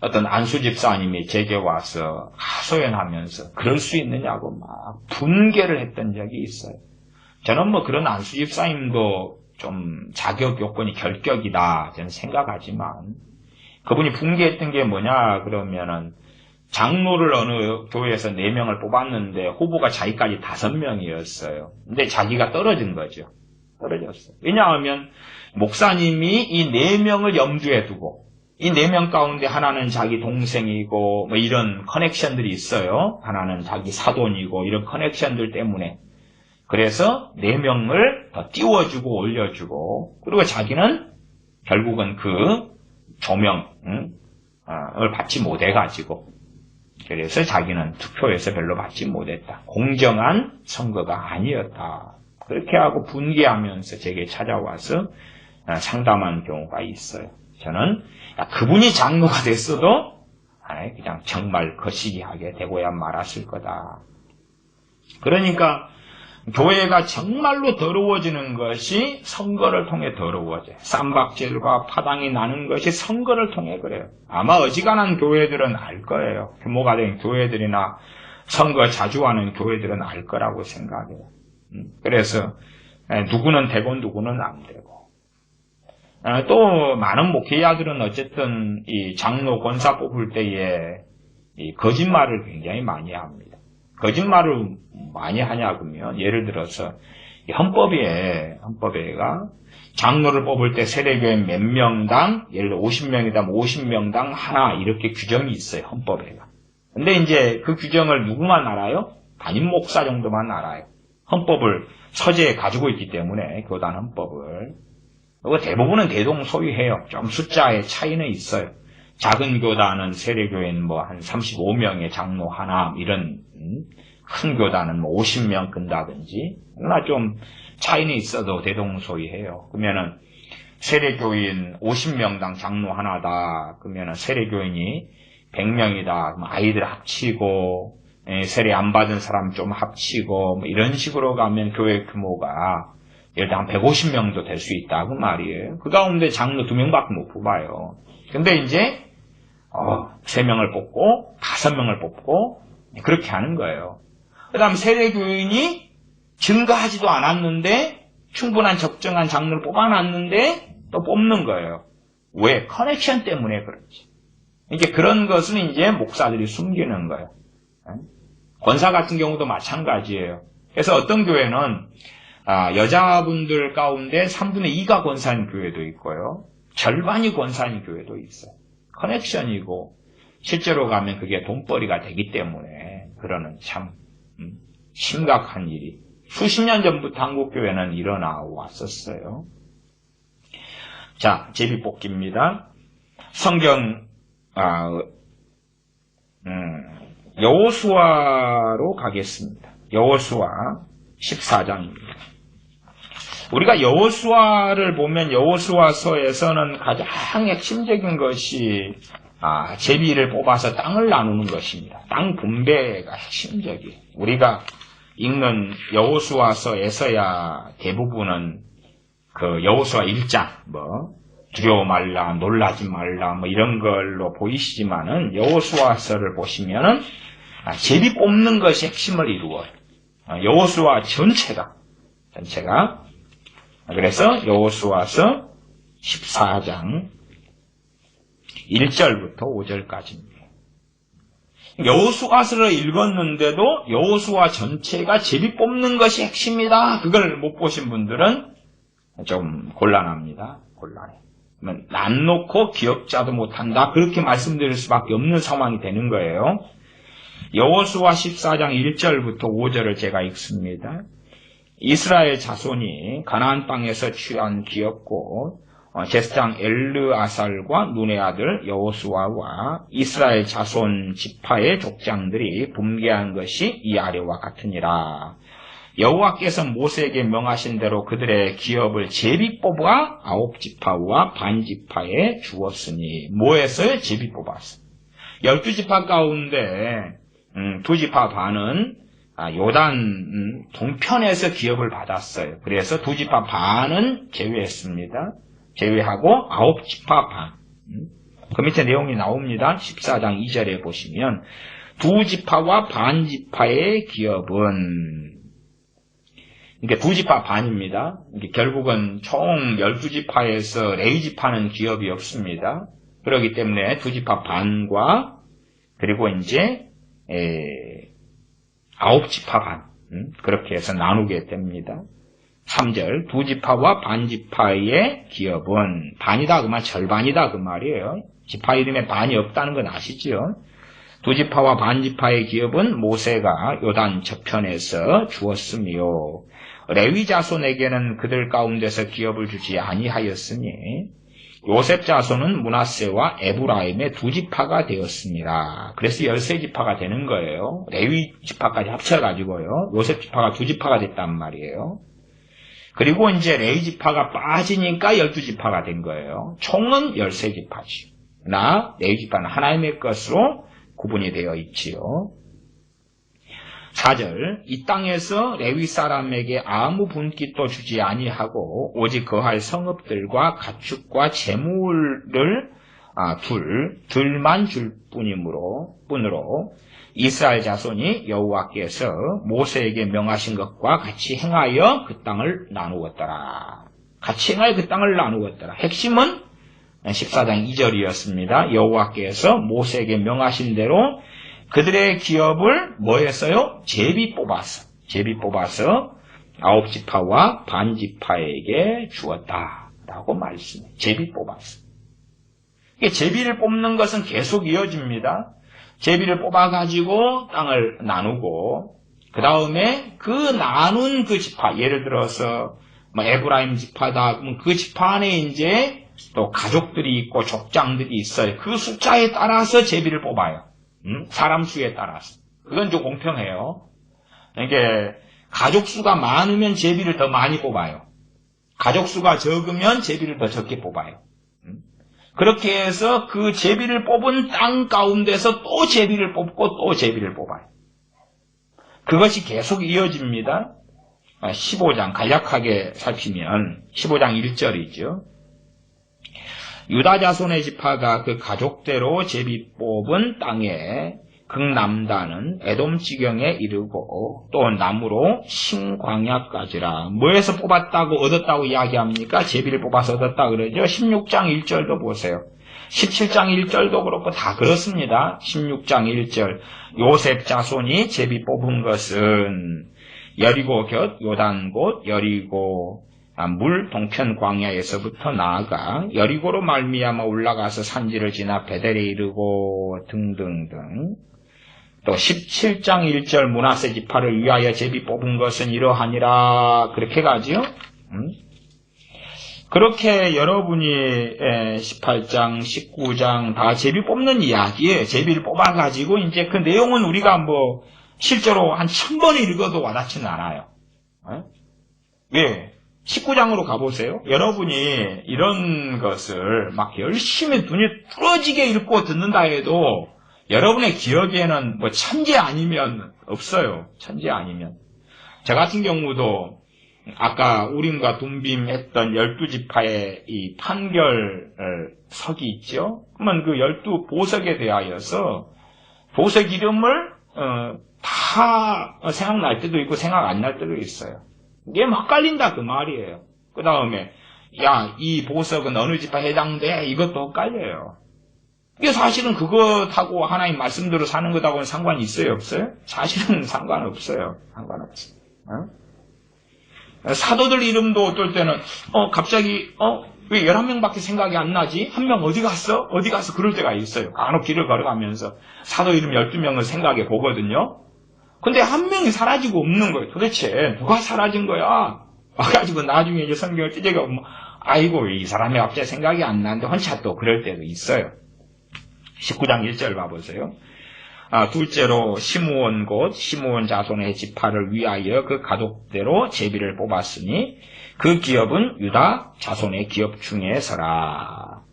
어떤 안수 집사님이 제게 와서 하소연하면서 그럴 수 있느냐고 막 분개를 했던 적이 있어요. 저는 그런 안수 집사님도 좀 자격 요건이 결격이다 저는 생각하지만 그분이 분개했던 게 뭐냐 그러면은 장로를 어느 교회에서 4명을 뽑았는데 후보가 자기까지 5명이었어요. 근데 자기가 떨어진 거죠. 떨어졌어요. 왜냐하면 목사님이 이 4명을 염두에 두고 이 4명 가운데 하나는 자기 동생이고 이런 커넥션들이 있어요. 하나는 자기 사돈이고 이런 커넥션들 때문에 그래서 4명을 더 띄워주고 올려주고 그리고 자기는 결국은 그 조명을 받지 못해가지고 그래서 자기는 투표에서 별로 받지 못했다. 공정한 선거가 아니었다. 그렇게 하고 분개하면서 제게 찾아와서 상담한 경우가 있어요. 저는 그분이 장로가 됐어도 그냥 정말 거시기하게 되고야 말았을 거다. 그러니까 교회가 정말로 더러워지는 것이 선거를 통해 더러워져요. 쌈박질과 파당이 나는 것이 선거를 통해 그래요. 아마 어지간한 교회들은 알 거예요. 규모가 된 교회들이나 선거 자주 하는 교회들은 알 거라고 생각해요. 그래서 누구는 되고 누구는 안 되고 또 많은 목회자들은 어쨌든 이 장로 권사 뽑을 때에 이 거짓말을 굉장히 많이 합니다. 거짓말을 많이 하냐 그러면 예를 들어서 헌법에가 장로를 뽑을 때 세례교회 몇 명당 예를 들어 50명이다 50명당 하나 이렇게 규정이 있어요. 헌법에가. 근데 이제 그 규정을 누구만 알아요? 담임 목사 정도만 알아요. 헌법을 서재에 가지고 있기 때문에 교단 헌법을. 그리고 대부분은 대동소이해요. 좀 숫자의 차이는 있어요. 작은 교단은 세례교회는 한 35명의 장로 하나 이런 큰 교단은 50명 끈다든지 그러나 좀 차이는 있어도 대동소이해요. 그러면은 세례교인 50명당 장로 하나다. 그러면은 세례교인이 100명이다. 그럼 아이들 합치고 세례 안 받은 사람 좀 합치고 이런 식으로 가면 교회 규모가 예를 들어 한 150명도 될 수 있다. 그 말이에요. 그 가운데 장로 2명밖에 못 뽑아요. 근데 이제 3명을 뽑고 5명을 뽑고 그렇게 하는 거예요. 그 다음 세례교인이 증가하지도 않았는데 충분한 적정한 장로를 뽑아놨는데 또 뽑는 거예요. 왜? 커넥션 때문에 그렇지. 이게 그런 것은 이제 목사들이 숨기는 거예요. 권사 같은 경우도 마찬가지예요. 그래서 어떤 교회는 여자분들 가운데 3분의 2가 권사인 교회도 있고요. 절반이 권사인 교회도 있어요. 커넥션이고 실제로 가면 그게 돈벌이가 되기 때문에 그러는 참 심각한 일이 수십 년 전부터 한국교회는 일어나 왔었어요. 자, 제비뽑기입니다. 성경 여호수아로 가겠습니다. 여호수아 14장입니다. 우리가 여호수아를 보면 여호수아서에서는 가장 핵심적인 것이 제비를 뽑아서 땅을 나누는 것입니다. 땅 분배가 핵심적이에요. 우리가 읽는 여호수아서에서야 대부분은 그 여호수아 1장 두려워 말라, 놀라지 말라 이런 걸로 보이시지만은 여호수아서를 보시면은 제비 뽑는 것이 핵심을 이루어요. 여호수아 전체가 그래서 여호수아서 14장 1절부터 5절까지입니다. 여호수아서를 읽었는데도 여호수아 전체가 제비 뽑는 것이 핵심이다. 그걸 못 보신 분들은 좀 곤란합니다. 곤란해. 난 놓고 기억자도 못한다. 그렇게 말씀드릴 수밖에 없는 상황이 되는 거예요. 여호수아 14장 1절부터 5절을 제가 읽습니다. 이스라엘 자손이 가나안 땅에서 취한 기업고 제사장 엘르아살과 눈의 아들 여호수아와 이스라엘 자손 지파의 족장들이 분배한 것이 이 아래와 같으니라. 여호와께서 모세에게 명하신 대로 그들의 기업을 제비 뽑아 9지파와 반지파에 주었으니. 뭐에서요? 제비 뽑았어. 12지파 가운데 2지파 반은 요단 동편에서 기업을 받았어요. 그래서 2지파 반은 제외했습니다. 제외하고 9지파 반. 그 밑에 내용이 나옵니다. 14장 2절에 보시면 2지파와 반지파의 기업은, 그러니까 2지파 반입니다. 결국은 총 12지파에서 레위지파는 기업이 없습니다. 그렇기 때문에 2지파 반과 그리고 이제 9지파 반, 그렇게 해서 나누게 됩니다. 3절 2지파와 반지파의 기업은, 반이다 그 말, 절반이다 그 말이에요. 지파 이름에 반이 없다는 건 아시죠? 2지파와 반지파의 기업은 모세가 요단 저편에서 주었으며 레위 자손에게는 그들 가운데서 기업을 주지 아니하였으니 요셉 자손은 므낫세와 에브라임의 2지파가 되었습니다. 그래서 13지파가 되는 거예요. 레위 지파까지 합쳐가지고요. 요셉 지파가 2지파가 됐단 말이에요. 그리고 이제 레위 지파가 빠지니까 12지파가 된 거예요. 총은 13지파지. 그러나 레위 지파는 하나님의 것으로 구분이 되어 있지요. 4절 이 땅에서 레위 사람에게 아무 분깃도 주지 아니하고 오직 거할 성읍들과 가축과 재물을 둘만 줄 뿐으로 이스라엘 자손이 여호와께서 모세에게 명하신 것과 같이 행하여 그 땅을 나누었더라. 같이 행하여 그 땅을 나누었더라. 핵심은 14장 2절이었습니다. 여호와께서 모세에게 명하신 대로 그들의 기업을 뭐 했어요? 제비 뽑아서 9지파와 반지파에게 주었다라고 말씀해요. 제비 뽑았어. 제비를 뽑는 것은 계속 이어집니다. 제비를 뽑아가지고 땅을 나누고, 그 다음에 그 나눈 그 지파, 예를 들어서 에브라임 지파다 그러면 그 지파 안에 이제 또 가족들이 있고 족장들이 있어요. 그 숫자에 따라서 제비를 뽑아요. 사람 수에 따라서. 그건 좀 공평해요. 이게 가족 수가 많으면 제비를 더 많이 뽑아요. 가족 수가 적으면 제비를 더 적게 뽑아요. 그렇게 해서 그 제비를 뽑은 땅 가운데서 또 제비를 뽑고 또 제비를 뽑아요. 그것이 계속 이어집니다. 15장 간략하게 살피면 15장 1절이죠. 유다 자손의 지파가 그 가족대로 제비 뽑은 땅에 극남단은 에돔 지경에 이르고 또 남으로 신광야까지라. 뭐에서 뽑았다고 얻었다고 이야기합니까? 제비를 뽑아서 얻었다 그러죠. 16장 1절도 보세요. 17장 1절도 그렇고 다 그렇습니다. 16장 1절 요셉 자손이 제비 뽑은 것은 여리고 곁 요단 곧 여리고 물 동편 광야에서부터 나아가 여리고로 말미암아 올라가서 산지를 지나 베델에 이르고 등등등. 또 17장 1절 므낫세 지파를 위하여 제비 뽑은 것은 이러하니라. 그렇게 가지요. 그렇게 여러분이 18장, 19장 다 제비 뽑는 이야기예요. 제비를 뽑아가지고 이제 그 내용은 우리가 뭐 실제로 한 1000번을 읽어도 와닿지는 않아요. 왜? 19장으로 가보세요. 여러분이 이런 것을 막 열심히 눈이 뚫어지게 읽고 듣는다 해도 여러분의 기억에는 뭐 천재 아니면 없어요. 천재 아니면. 저 같은 경우도 아까 우림과 둠빔 했던 12지파의 이 판결 석이 있죠. 그러면 그 12보석에 대하여서 보석 이름을 다 생각날 때도 있고 생각 안 날 때도 있어요. 이게 막 헷갈린다 그 말이에요. 그 다음에 야, 이 보석은 어느 지파에 해당돼? 이것도 헷갈려요. 이게 사실은 그것하고 하나님 말씀대로 사는 것하고는 상관이 있어요? 없어요? 사실은 상관없어요. 상관없어요. 사도들 이름도 어떨 때는 갑자기 왜 11명밖에 생각이 안 나지? 한 명 어디 갔어? 어디 갔어? 그럴 때가 있어요. 간혹 길을 걸어가면서 사도 이름 12명을 생각해 보거든요. 근데 한 명이 사라지고 없는 거예요. 도대체 누가 사라진 거야? 와가지고 나중에 이제 성경을 찢어가 보면 아이고 이 사람이 갑자기 생각이 안 나는데 혼자 또 그럴 때도 있어요. 19장 1절 봐보세요. 둘째로 시므온 곧 시므온 자손의 지파를 위하여 그 가족대로 제비를 뽑았으니 그 기업은 유다 자손의 기업 중에서라.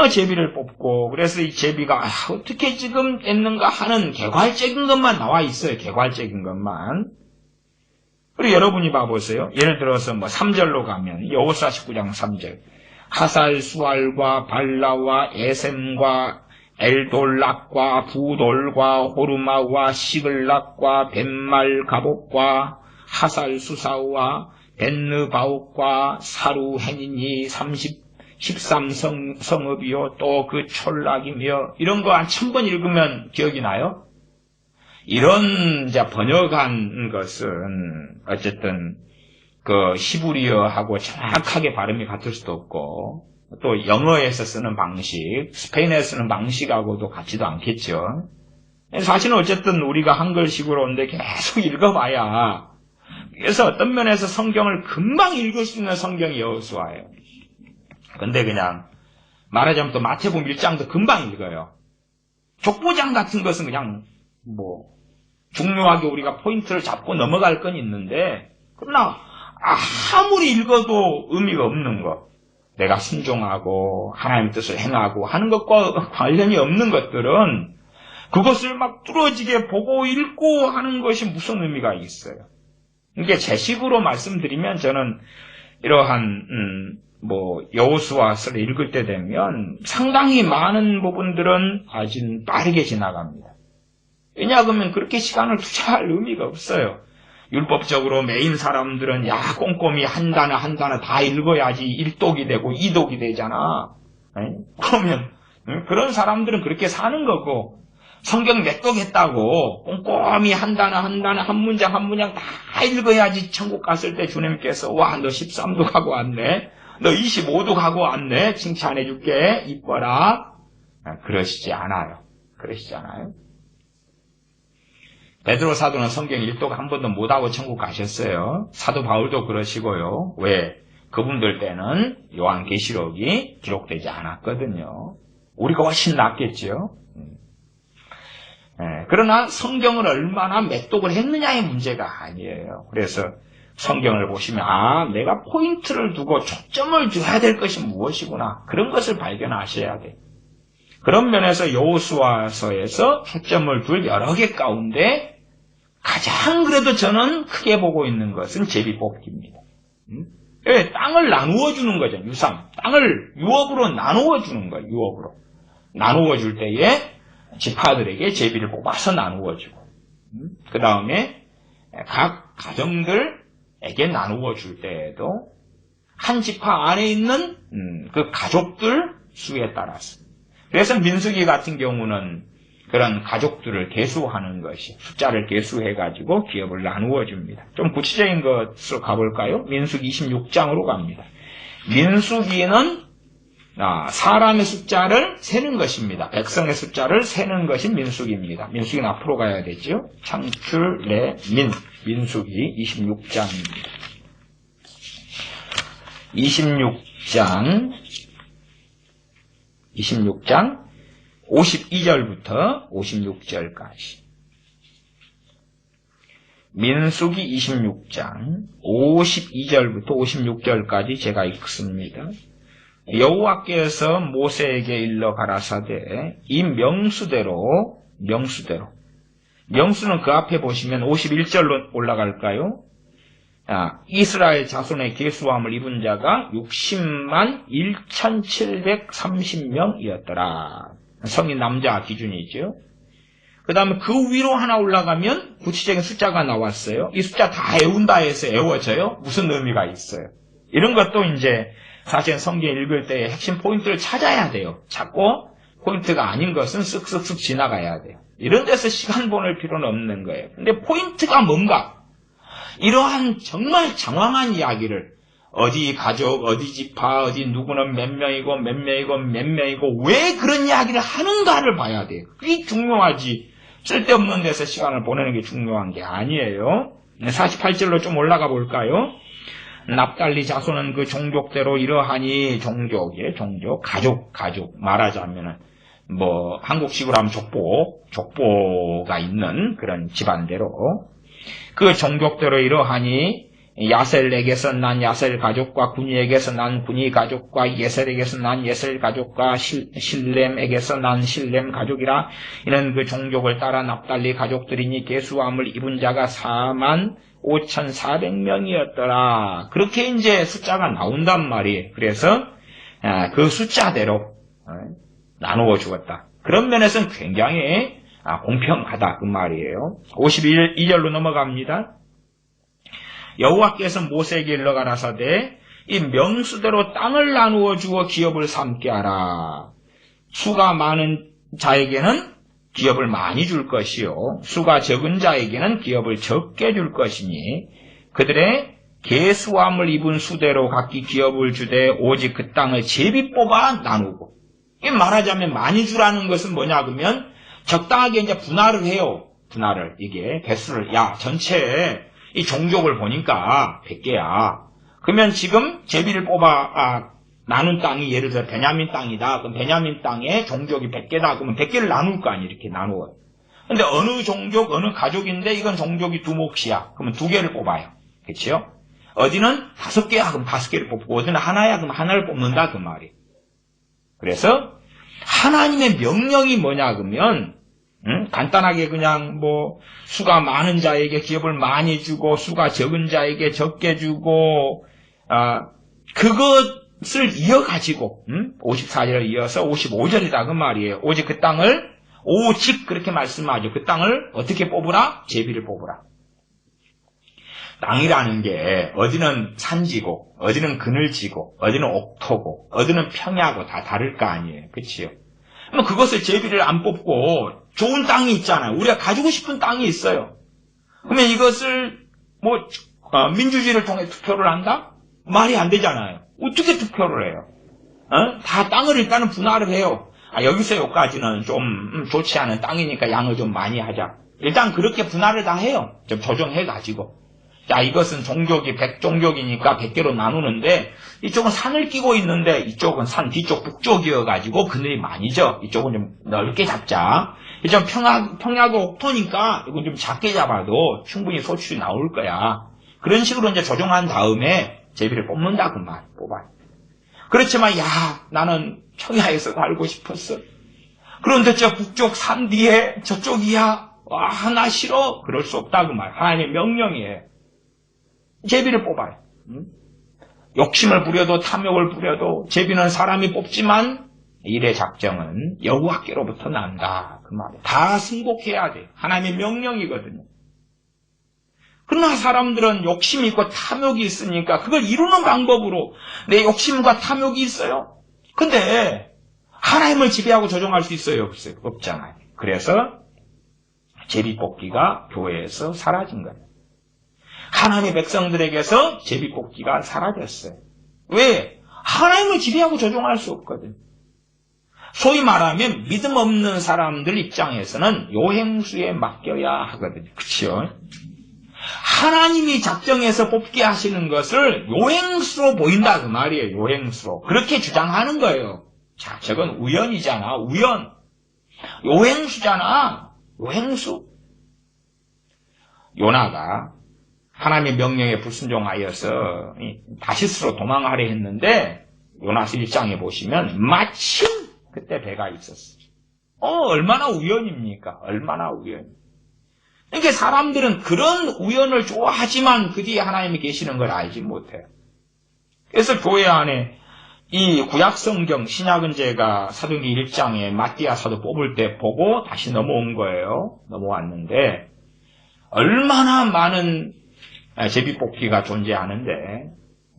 제비를 뽑고 그래서 이 제비가 어떻게 지금 됐는가 하는 개괄적인 것만 나와 있어요. 개괄적인 것만. 그리고 여러분이 봐보세요. 예를 들어서 뭐 3절로 가면 여호수아 19장 3절 하살 수알과 발라와 에셈과 엘돌락과 부돌과 호르마와 시글락과 벤말 가복과 하살 수사와 벤느바옥과 사루헤니니 13성읍이요 또 그 촐락이며 이런 거 한 1000번 읽으면 기억이 나요? 이런 이제 번역한 것은 어쨌든 그 히브리어하고 정확하게 발음이 같을 수도 없고 또 영어에서 쓰는 방식, 스페인에서 쓰는 방식하고도 같지도 않겠죠. 사실은 어쨌든 우리가 한글식으로 오는데 계속 읽어봐야 그래서 어떤 면에서 성경을 금방 읽을 수 있는 성경이 여호수아예요. 근데 그냥 말하자면 또 마태복음 1장도 금방 읽어요. 족보장 같은 것은 그냥 뭐 중요하게 우리가 포인트를 잡고 넘어갈 건 있는데 그러나 아무리 읽어도 의미가 없는 것, 내가 순종하고 하나님 뜻을 행하고 하는 것과 관련이 없는 것들은 그것을 막 뚫어지게 보고 읽고 하는 것이 무슨 의미가 있어요. 이게 제 식으로 말씀드리면 저는 이러한 여호수아서를 읽을 때 되면 상당히 많은 부분들은 아주 빠르게 지나갑니다. 왜냐하면 그렇게 시간을 투자할 의미가 없어요. 율법적으로 매인 사람들은 꼼꼼히 한 단어 한 단어 다 읽어야지 1독이 되고 2독이 되잖아. 그러면 그런 사람들은 그렇게 사는 거고 성경 몇 독 했다고 꼼꼼히 한 단어 한 단어 한 문장 한 문장 다 읽어야지 천국 갔을 때 주님께서 와 너 13독 하고 왔네. 너 25독 하고 왔네. 칭찬해 줄게. 이뻐라. 그러시지 않아요. 그러시지 않아요. 베드로 사도는 성경 1독 한 번도 못하고 천국 가셨어요. 사도 바울도 그러시고요. 왜? 그분들 때는 요한계시록이 기록되지 않았거든요. 우리가 훨씬 낫겠죠. 그러나 성경을 얼마나 몇 독을 했느냐의 문제가 아니에요. 그래서 성경을 보시면 내가 포인트를 두고 초점을 줘야 될 것이 무엇이구나. 그런 것을 발견하셔야 돼요. 그런 면에서 여호수아서에서 초점을 둘 여러 개 가운데 가장 그래도 저는 크게 보고 있는 것은 제비뽑기입니다. 땅을 나누어 주는 거죠. 유산. 땅을 유업으로 나누어 주는 거예요. 유업으로. 나누어 줄 때에 지파들에게 제비를 뽑아서 나누어 주고 그 다음에 각 가정들에게 나누어 줄 때에도 한 지파 안에 있는 그 가족들 수에 따라서 그래서 민수기 같은 경우는 그런 가족들을 계수하는 것이 숫자를 계수해가지고 기업을 나누어 줍니다. 좀 구체적인 것으로 가볼까요? 민수기 26장으로 갑니다. 민수기는 사람의 숫자를 세는 것입니다. 백성의 숫자를 세는 것이 민수기입니다. 민수기는 앞으로 가야 되죠. 창출, 민수기 26장입니다. 26장 52절부터 56절까지. 민수기 26장 52절부터 56절까지 제가 읽습니다. 여호와께서 모세에게 일러 가라사대 이 명수대로 명수는 그 앞에 보시면 51절로 올라갈까요? 이스라엘 자손의 계수함을 입은 자가 60만 1730명이었더라. 성인 남자 기준이죠. 그 다음에 그 위로 하나 올라가면 구체적인 숫자가 나왔어요. 이 숫자 다 애운다 해서 애워져요? 무슨 의미가 있어요? 이런 것도 이제 사실 성경 읽을 때 핵심 포인트를 찾아야 돼요. 찾고 포인트가 아닌 것은 쓱쓱쓱 지나가야 돼요. 이런 데서 시간 보낼 필요는 없는 거예요. 근데 포인트가 뭔가? 이러한 정말 장황한 이야기를 어디 가족, 어디 지파, 어디 누구는 몇 명이고 왜 그런 이야기를 하는가를 봐야 돼요. 그게 중요하지. 쓸데없는 데서 시간을 보내는 게 중요한 게 아니에요. 48절로 좀 올라가 볼까요? 납달리 자손은 그 종족대로 이러하니 종족이에요. 종족, 가족 말하자면은 뭐 한국식으로 하면 족보가 있는 그런 집안대로 그 종족대로 이러하니 야셀에게서 난 야셀 가족과 구니에게서 난 구니 가족과 예셀에게서 난 예셀 가족과 실렘에게서 난 실렘 가족이라. 이는 그 종족을 따라 납달리 가족들이니 계수함을 입은 자가 4만 5,400명이었더라. 그렇게 이제 숫자가 나온단 말이에요. 그래서 그 숫자대로 나누어 주었다. 그런 면에서는 굉장히 공평하다 그 말이에요. 52절로 넘어갑니다. 여호와께서 모세에게 일러 가라사대 이 명수대로 땅을 나누어 주어 기업을 삼게 하라. 수가 많은 자에게는 기업을 많이 줄 것이요 수가 적은 자에게는 기업을 적게 줄 것이니 그들의 계수함을 입은 수대로 각기 기업을 주되 오직 그 땅을 제비 뽑아 나누고. 이 말하자면 많이 주라는 것은 뭐냐 그러면 적당하게 이제 분할을 해요. 분할을 이게 개수를 전체 이 종족을 보니까 100개야. 그러면 지금 제비를 뽑아 나눈 땅이 예를 들어 베냐민 땅이다. 그럼 베냐민 땅에 종족이 100개다. 그러면 100개를 나눌 거 아니에요. 이렇게 나누어요. 근데 어느 종족, 어느 가족인데 이건 종족이 두 몫이야. 그러면 2개를 뽑아요. 그렇죠? 어디는 5개야. 그럼 5개를 뽑고 어디는 하나야. 그럼 하나를 뽑는다. 그 말이에요. 그래서 하나님의 명령이 뭐냐 그러면 간단하게 그냥 뭐 수가 많은 자에게 기업을 많이 주고 수가 적은 자에게 적게 주고 그것을 이어가지고 54절을 이어서 55절이다 그 말이에요. 오직 그 땅을 오직 그렇게 말씀하죠. 그 땅을 어떻게 뽑으라? 제비를 뽑으라. 땅이라는 게 어디는 산지고 어디는 그늘지고 어디는 옥토고 어디는 평야고 다 다를 거 아니에요. 그치요? 그럼 그것을 제비를 안 뽑고 좋은 땅이 있잖아요. 우리가 가지고 싶은 땅이 있어요. 그러면 이것을 민주주의를 통해 투표를 한다? 말이 안 되잖아요. 어떻게 투표를 해요? 다 땅을 일단은 분할을 해요. 여기서 여기까지는 좀 좋지 않은 땅이니까 양을 좀 많이 하자. 일단 그렇게 분할을 다 해요. 좀 조정해가지고. 이것은 종족이 100종족이니까 100개로 나누는데 이쪽은 산을 끼고 있는데 이쪽은 산 뒤쪽 북쪽이어가지고 그늘이 많이죠. 이쪽은 좀 넓게 잡자. 좀 평야고 옥토니까 이건 좀 작게 잡아도 충분히 소출이 나올 거야. 그런 식으로 이제 조정한 다음에 제비를 뽑는다 그 말 뽑아요. 그렇지만 나는 평야에서 살고 싶었어. 그런데 저 북쪽 산 뒤에 저쪽이야. 나 싫어. 그럴 수 없다 그 말. 하나님의 명령이에요. 제비를 뽑아요. 욕심을 부려도 탐욕을 부려도 제비는 사람이 뽑지만 일의 작정은 여호와께로부터 난다. 그 말이에요. 다 승복해야 돼요. 하나님의 명령이거든요. 그러나 사람들은 욕심이 있고 탐욕이 있으니까 그걸 이루는 방법으로 내 욕심과 탐욕이 있어요. 근데 하나님을 지배하고 조정할 수 있어요? 없어요? 없잖아요. 그래서 제비 뽑기가 교회에서 사라진 거예요. 하나님의 백성들에게서 제비 뽑기가 사라졌어요. 왜? 하나님을 지배하고 조종할 수 없거든. 소위 말하면 믿음 없는 사람들 입장에서는 요행수에 맡겨야 하거든요. 그치요? 하나님이 작정해서 뽑게 하시는 것을 요행수로 보인다 그 말이에요. 요행수로. 그렇게 주장하는 거예요. 자, 저건 우연이잖아. 우연. 요행수잖아. 요행수. 요나가 하나님의 명령에 불순종하여서 다시스로 도망하려 했는데 요나서 1장에 보시면 마침 그때 배가 있었어요. 얼마나 우연입니까? 얼마나 우연. 그러니까 사람들은 그런 우연을 좋아하지만 그 뒤에 하나님이 계시는 걸 알지 못해요. 그래서 교회 안에 이 구약성경 신약은 제가 사도행전 1장에 마띠아 사도 뽑을 때 보고 다시 넘어온 거예요. 넘어왔는데 얼마나 많은 제비뽑기가 존재하는데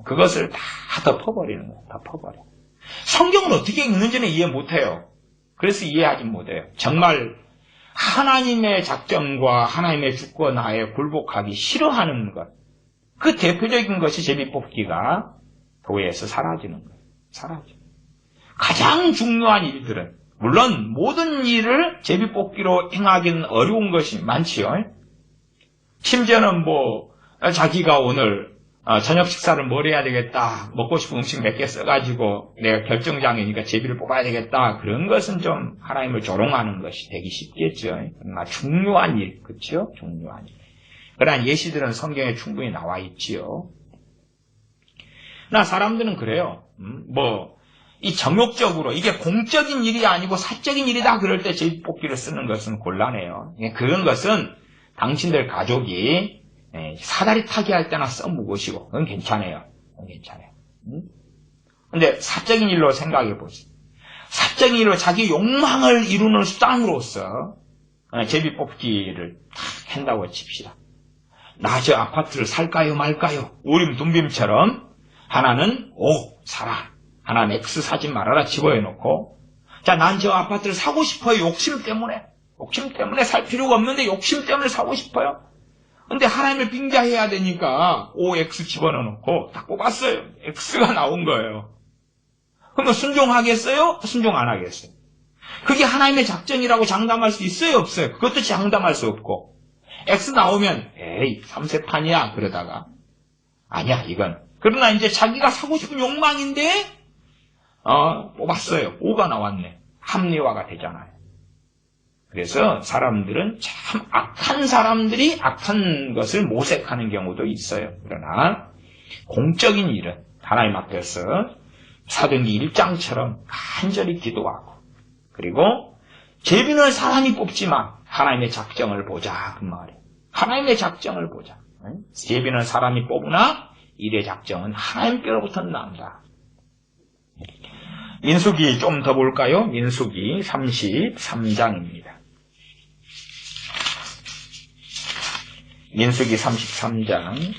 그것을 다 덮어버리는 거예요. 덮어버려. 성경은 어떻게 읽는지는 이해 못해요. 그래서 이해하지 못해요. 정말 하나님의 작정과 하나님의 주권하에 굴복하기 싫어하는 것. 그 대표적인 것이 제비뽑기가 교회에서 사라지는 거예요. 사라져. 가장 중요한 일들은 물론 모든 일을 제비뽑기로 행하기는 어려운 것이 많지요. 심지어는 자기가 오늘 저녁 식사를 뭘 해야 되겠다. 먹고 싶은 음식 몇 개 써가지고 내가 결정장애니까 제비를 뽑아야 되겠다. 그런 것은 좀 하나님을 조롱하는 것이 되기 쉽겠죠. 그러나 중요한 일, 그렇죠? 중요한 일. 그러한 예시들은 성경에 충분히 나와 있지요. 그러나 사람들은 그래요. 이 정욕적으로 이게 공적인 일이 아니고 사적인 일이다. 그럴 때 제비 뽑기를 쓰는 것은 곤란해요. 그런 것은 당신들 가족이 사다리 타기 할 때나 써먹으시고 그건 괜찮아요. 그건 괜찮아요. 근데 사적인 일로 생각해 보세요. 사적인 일로 자기 욕망을 이루는 수단으로서 제비 뽑기를 탁 한다고 칩시다. 나 저 아파트를 살까요 말까요? 우림 둠빔처럼 하나는 O 사라. 하나는 X 사지 말아라 집어해놓고 자, 난 저 아파트를 사고 싶어요. 욕심 때문에 살 필요가 없는데 욕심 때문에 사고 싶어요. 근데 하나님을 빙자해야 되니까 OX 집어넣어놓고 딱 뽑았어요. X가 나온 거예요. 그러면 순종하겠어요? 순종 안 하겠어요? 그게 하나님의 작전이라고 장담할 수 있어요? 없어요? 그것도 장담할 수 없고 X 나오면 에이 3세판이야 그러다가 아니야 이건 그러나 이제 자기가 사고 싶은 욕망인데 뽑았어요. O가 나왔네. 합리화가 되잖아요. 그래서 사람들은 참 악한 사람들이 악한 것을 모색하는 경우도 있어요. 그러나 공적인 일은 하나님 앞에서 사도행전 1장처럼 간절히 기도하고 그리고 제비는 사람이 뽑지만 하나님의 작정을 보자 그 말이에요. 하나님의 작정을 보자. 제비는 사람이 뽑으나 일의 작정은 하나님께로부터 난다. 민수기 좀 더 볼까요? 민수기 33장입니다. 민수기 33장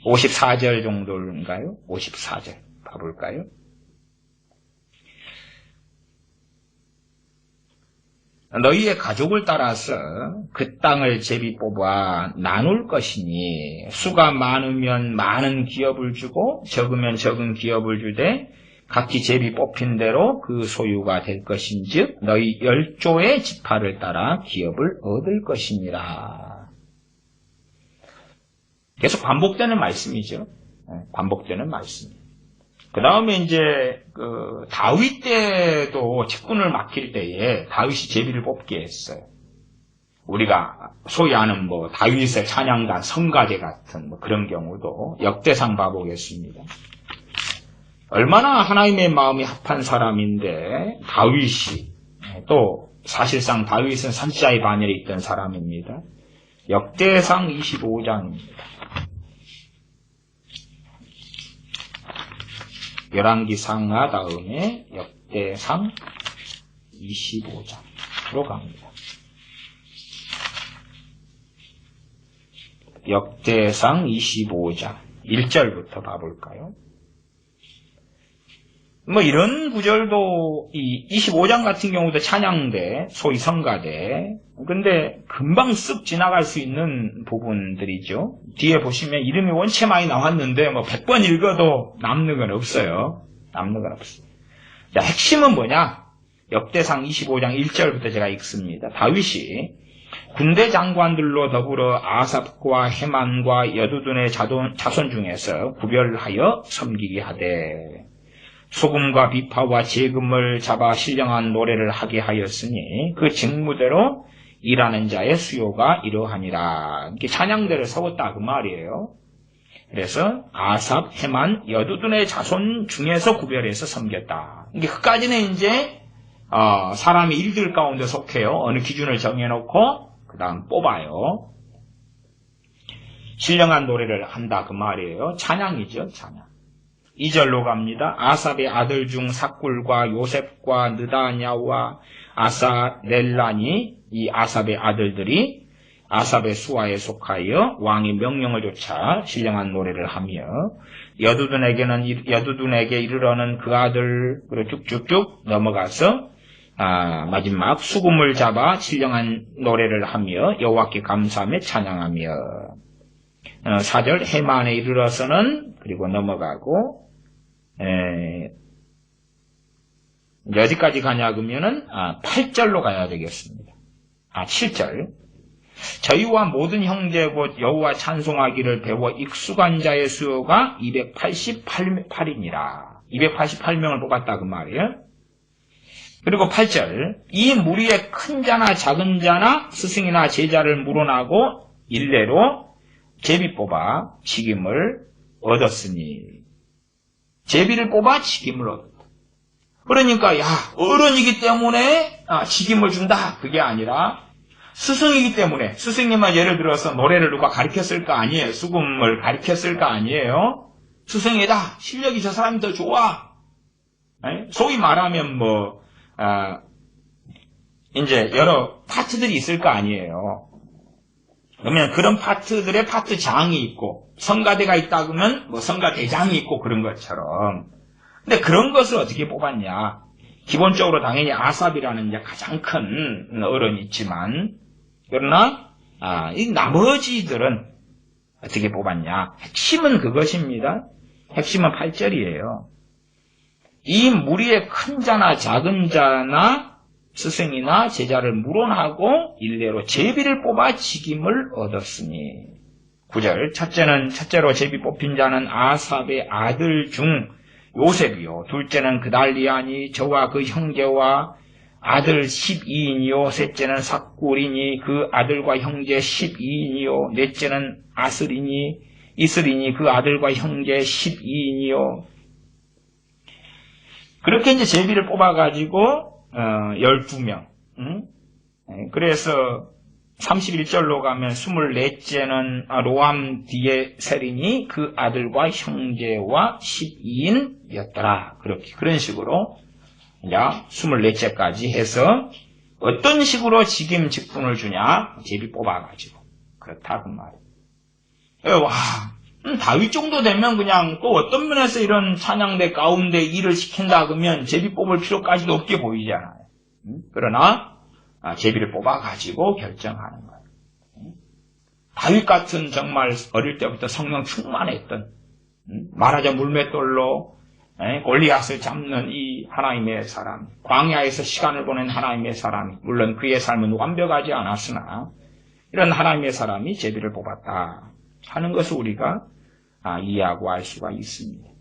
54절 정도인가요? 54절 봐볼까요? 너희의 가족을 따라서 그 땅을 제비 뽑아 나눌 것이니 수가 많으면 많은 기업을 주고 적으면 적은 기업을 주되 각기 제비 뽑힌 대로 그 소유가 될 것인즉 너희 10조의 지파를 따라 기업을 얻을 것이니라. 계속 반복되는 말씀이죠. 반복되는 말씀이에요. 그 다음에 이제 다윗 때도 직분을 맡길 때에 다윗이 제비를 뽑게 했어요. 우리가 소위 아는 다윗의 찬양단 성가대 같은 그런 경우도 역대상 봐보겠습니다. 얼마나 하나님의 마음이 합한 사람인데 다윗이 또 사실상 다윗은 선지자의 반열에 있던 사람입니다. 역대상 25장입니다. 열왕기 상하 다음에 역대상 25장으로 갑니다. 역대상 25장 1절부터 봐볼까요? 이런 구절도 이 25장 같은 경우도 찬양대, 소위 성가대. 근데 금방 쓱 지나갈 수 있는 부분들이죠. 뒤에 보시면 이름이 원체 많이 나왔는데 100번 읽어도 남는 건 없어요. 남는 건 없어요. 자, 핵심은 뭐냐? 역대상 25장 1절부터 제가 읽습니다. 다윗이 군대 장관들로 더불어 아삽과 헤만과 여두둔의 자손 중에서 구별하여 섬기게 하되 소금과 비파와 재금을 잡아 신령한 노래를 하게 하였으니 그 직무대로 일하는 자의 수요가 이러하니라. 이렇게 찬양대를 세웠다 그 말이에요. 그래서 아삽, 헤만, 여두둔의 자손 중에서 구별해서 섬겼다. 이게 그까지는 이제 사람이 일들 가운데 속해요. 어느 기준을 정해놓고 그 다음 뽑아요. 신령한 노래를 한다 그 말이에요. 찬양이죠. 찬양. 2절로 갑니다. 아삽의 아들 중 삭굴과 요셉과 느다냐와 아사넬란이 이 아삽의 아들들이 아삽의 수하에 속하여 왕의 명령을 좇아 신령한 노래를 하며 여두둔에게 이르러는 그 아들으로 쭉쭉쭉 넘어가서 마지막 수금을 잡아 신령한 노래를 하며 여호와께 감사하며 찬양하며 4절 헤만에 이르러서는 그리고 넘어가고 어디까지 가냐 그러면은 8절로 가야 되겠습니다. 7절 저희와 모든 형제 곧 여호와 찬송하기를 배워 익숙한 자의 수요가 288이니라. 288명을 뽑았다 그 말이에요. 그리고 8절 이 무리의 큰 자나 작은 자나 스승이나 제자를 물어나고 일례로 제비 뽑아 직임을 얻었으니 제비를 뽑아 직임을 얻었다. 그러니까 어른이기 때문에 직임을 준다 그게 아니라 스승이기 때문에 스승님은 예를 들어서 노래를 누가 가르쳤을 거 아니에요. 수금을 가르쳤을 거 아니에요. 스승이다. 실력이 저 사람이 더 좋아. 소위 말하면 이제 여러 파트들이 있을 거 아니에요. 그러면 그런 파트들의 파트장이 있고 성가대가 있다 그러면 성가대장이 있고 그런 것처럼. 근데 그런 것을 어떻게 뽑았냐? 기본적으로 당연히 아삽이라는 이제 가장 큰 어른이 있지만 그러나 이 나머지들은 어떻게 뽑았냐? 핵심은 그것입니다. 핵심은 8절이에요. 이 무리의 큰 자나 작은 자나 스승이나 제자를 물어나고 일례로 제비를 뽑아 직임을 얻었으니 9절 첫째로 제비 뽑힌 자는 아삽의 아들 중 요셉이요 둘째는 그달리아니 저와 그 형제와 아들 12인이요 셋째는 삭굴이니 그 아들과 형제 12인이요 넷째는 이슬이니 그 아들과 형제 12인이요 그렇게 이제 제비를 뽑아가지고 12명 그래서 31절로 가면 24째는 로암 디에셀이니 그 아들과 형제와 12인이었더라. 그런 식으로 이제 24째까지 해서 어떤 식으로 직임 직분을 주냐? 제비 뽑아가지고. 그렇다 그 말이에요. 와, 다윗 정도 되면 그냥 또 어떤 면에서 이런 찬양대 가운데 일을 시킨다 그러면 제비 뽑을 필요까지도 없게 보이잖아요. 그러나 제비를 뽑아가지고 결정하는 거예요. 다윗 같은 정말 어릴 때부터 성령 충만했던 말하자 물맷돌로 골리앗을 잡는 이 하나님의 사람, 광야에서 시간을 보낸 하나님의 사람이 물론 그의 삶은 완벽하지 않았으나 이런 하나님의 사람이 제비를 뽑았다 하는 것을 우리가 이해하고 알 수가 있습니다.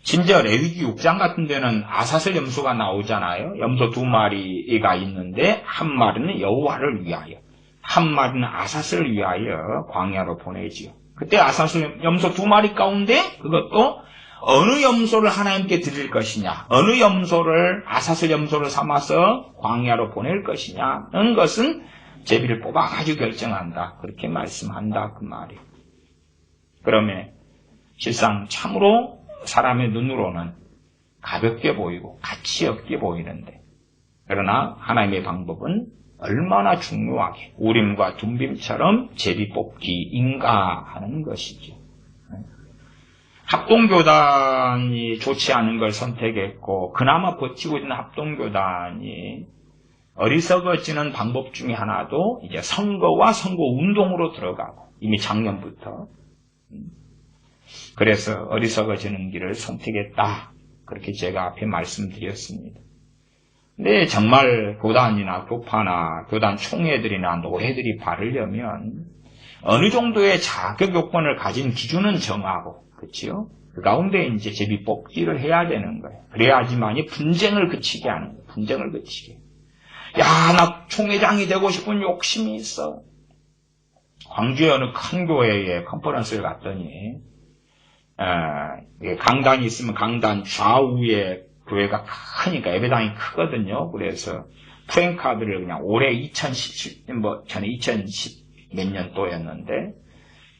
심지어 레위기 6장 같은 데는 아사슬 염소가 나오잖아요. 염소 2마리가 있는데 한 마리는 여호와를 위하여 한 마리는 아사슬을 위하여 광야로 보내지요. 그때 아사슬 염소 2마리 가운데 그것도 어느 염소를 하나님께 드릴 것이냐 어느 염소를 아사슬 염소를 삼아서 광야로 보낼 것이냐 하는 것은 제비를 뽑아가지고 결정한다. 그렇게 말씀한다 그 말이에요. 그러면 실상 참으로 사람의 눈으로는 가볍게 보이고 가치 없게 보이는데 그러나 하나님의 방법은 얼마나 중요하게 우림과 둠빔처럼 제비 뽑기인가 하는 것이죠. 합동교단이 좋지 않은 걸 선택했고 그나마 버티고 있는 합동교단이 어리석어지는 방법 중에 하나도 이제 선거와 선거운동으로 들어가고 이미 작년부터 그래서 어리석어지는 길을 선택했다. 그렇게 제가 앞에 말씀드렸습니다. 근데 정말 교단이나 교파나 교단 총회들이나 노회들이 바르려면 어느 정도의 자격 요건을 가진 기준은 정하고, 그렇지요? 그 가운데 이제 제비 뽑기를 해야 되는 거예요. 그래야지만이 분쟁을 그치게 하는 거예요. 분쟁을 그치게. 야, 나 총회장이 되고 싶은 욕심이 있어. 광주의 어느 큰 교회에 컨퍼런스를 갔더니, 강단이 있으면 강단 좌우에 교회가 크니까 예배당이 크거든요. 그래서 프랭카드를 그냥 올해 2017, 전에 2010 몇 년도였는데,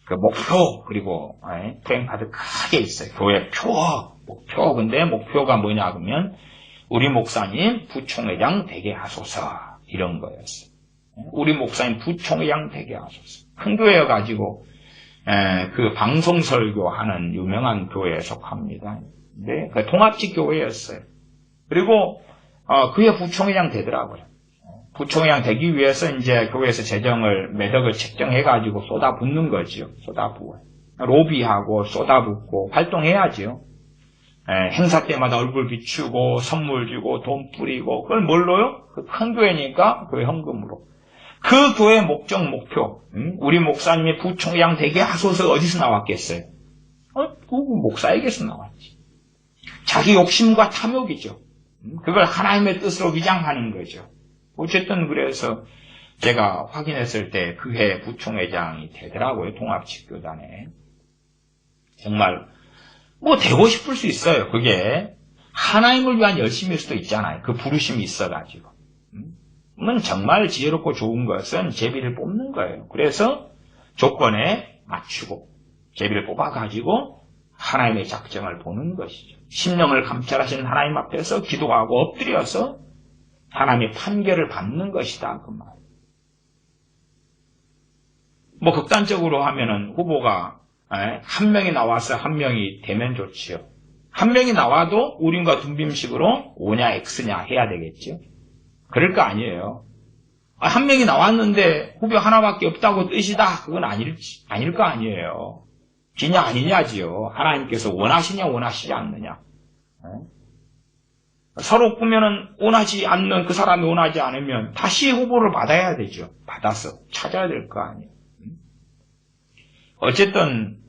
그 목표, 그리고, 프랭카드 크게 있어요. 교회 목표. 근데 목표가 뭐냐, 그러면, 우리 목사님 부총회장 되게 하소서. 이런 거였어요. 우리 목사님 부총회장 되게 하소서. 큰 교회여가지고, 그 방송설교 하는 유명한 교회에 속합니다. 네, 그 통합직 교회였어요. 그리고, 그의 부총회장 되더라고요. 부총회장 되기 위해서 이제 교회에서 재정을, 매덕을 책정해가지고 쏟아붓는 거지요. 쏟아부어요. 로비하고 쏟아붓고 활동해야지요. 행사 때마다 얼굴 비추고 선물 주고 돈 뿌리고, 그걸 뭘로요? 그 큰 교회니까 교회 헌금으로. 그 교회 목적, 목표, 우리 목사님이 부총회장 되게 하소서 어디서 나왔겠어요? 그 목사에게서 나왔지. 자기 욕심과 탐욕이죠. 그걸 하나님의 뜻으로 위장하는 거죠. 어쨌든 그래서 제가 확인했을 때 그해 부총회장이 되더라고요. 통합직교단에. 정말 뭐 되고 싶을 수 있어요. 그게 하나님을 위한 열심일 수도 있잖아요. 그 부르심이 있어가지고. 정말 지혜롭고 좋은 것은 제비를 뽑는 거예요. 그래서 조건에 맞추고 제비를 뽑아가지고 하나님의 작정을 보는 것이죠. 심령을 감찰하시는 하나님 앞에서 기도하고 엎드려서 하나님의 판결을 받는 것이다. 그 말. 뭐 극단적으로 하면은 후보가 한 명이 나와서 한 명이 되면 좋지요. 한 명이 나와도 우린과 둔빔식으로 O냐 X냐 해야 되겠죠. 그럴 거 아니에요. 한 명이 나왔는데 후보 하나밖에 없다고 뜻이다. 그건 아닐 거 아니에요. 지냐 아니냐지요. 하나님께서 원하시냐 원하시지 않느냐. 서로 보면은 원하지 않는 그 사람이 원하지 않으면 다시 후보를 받아야 되죠. 받아서 찾아야 될 거 아니에요. 어쨌든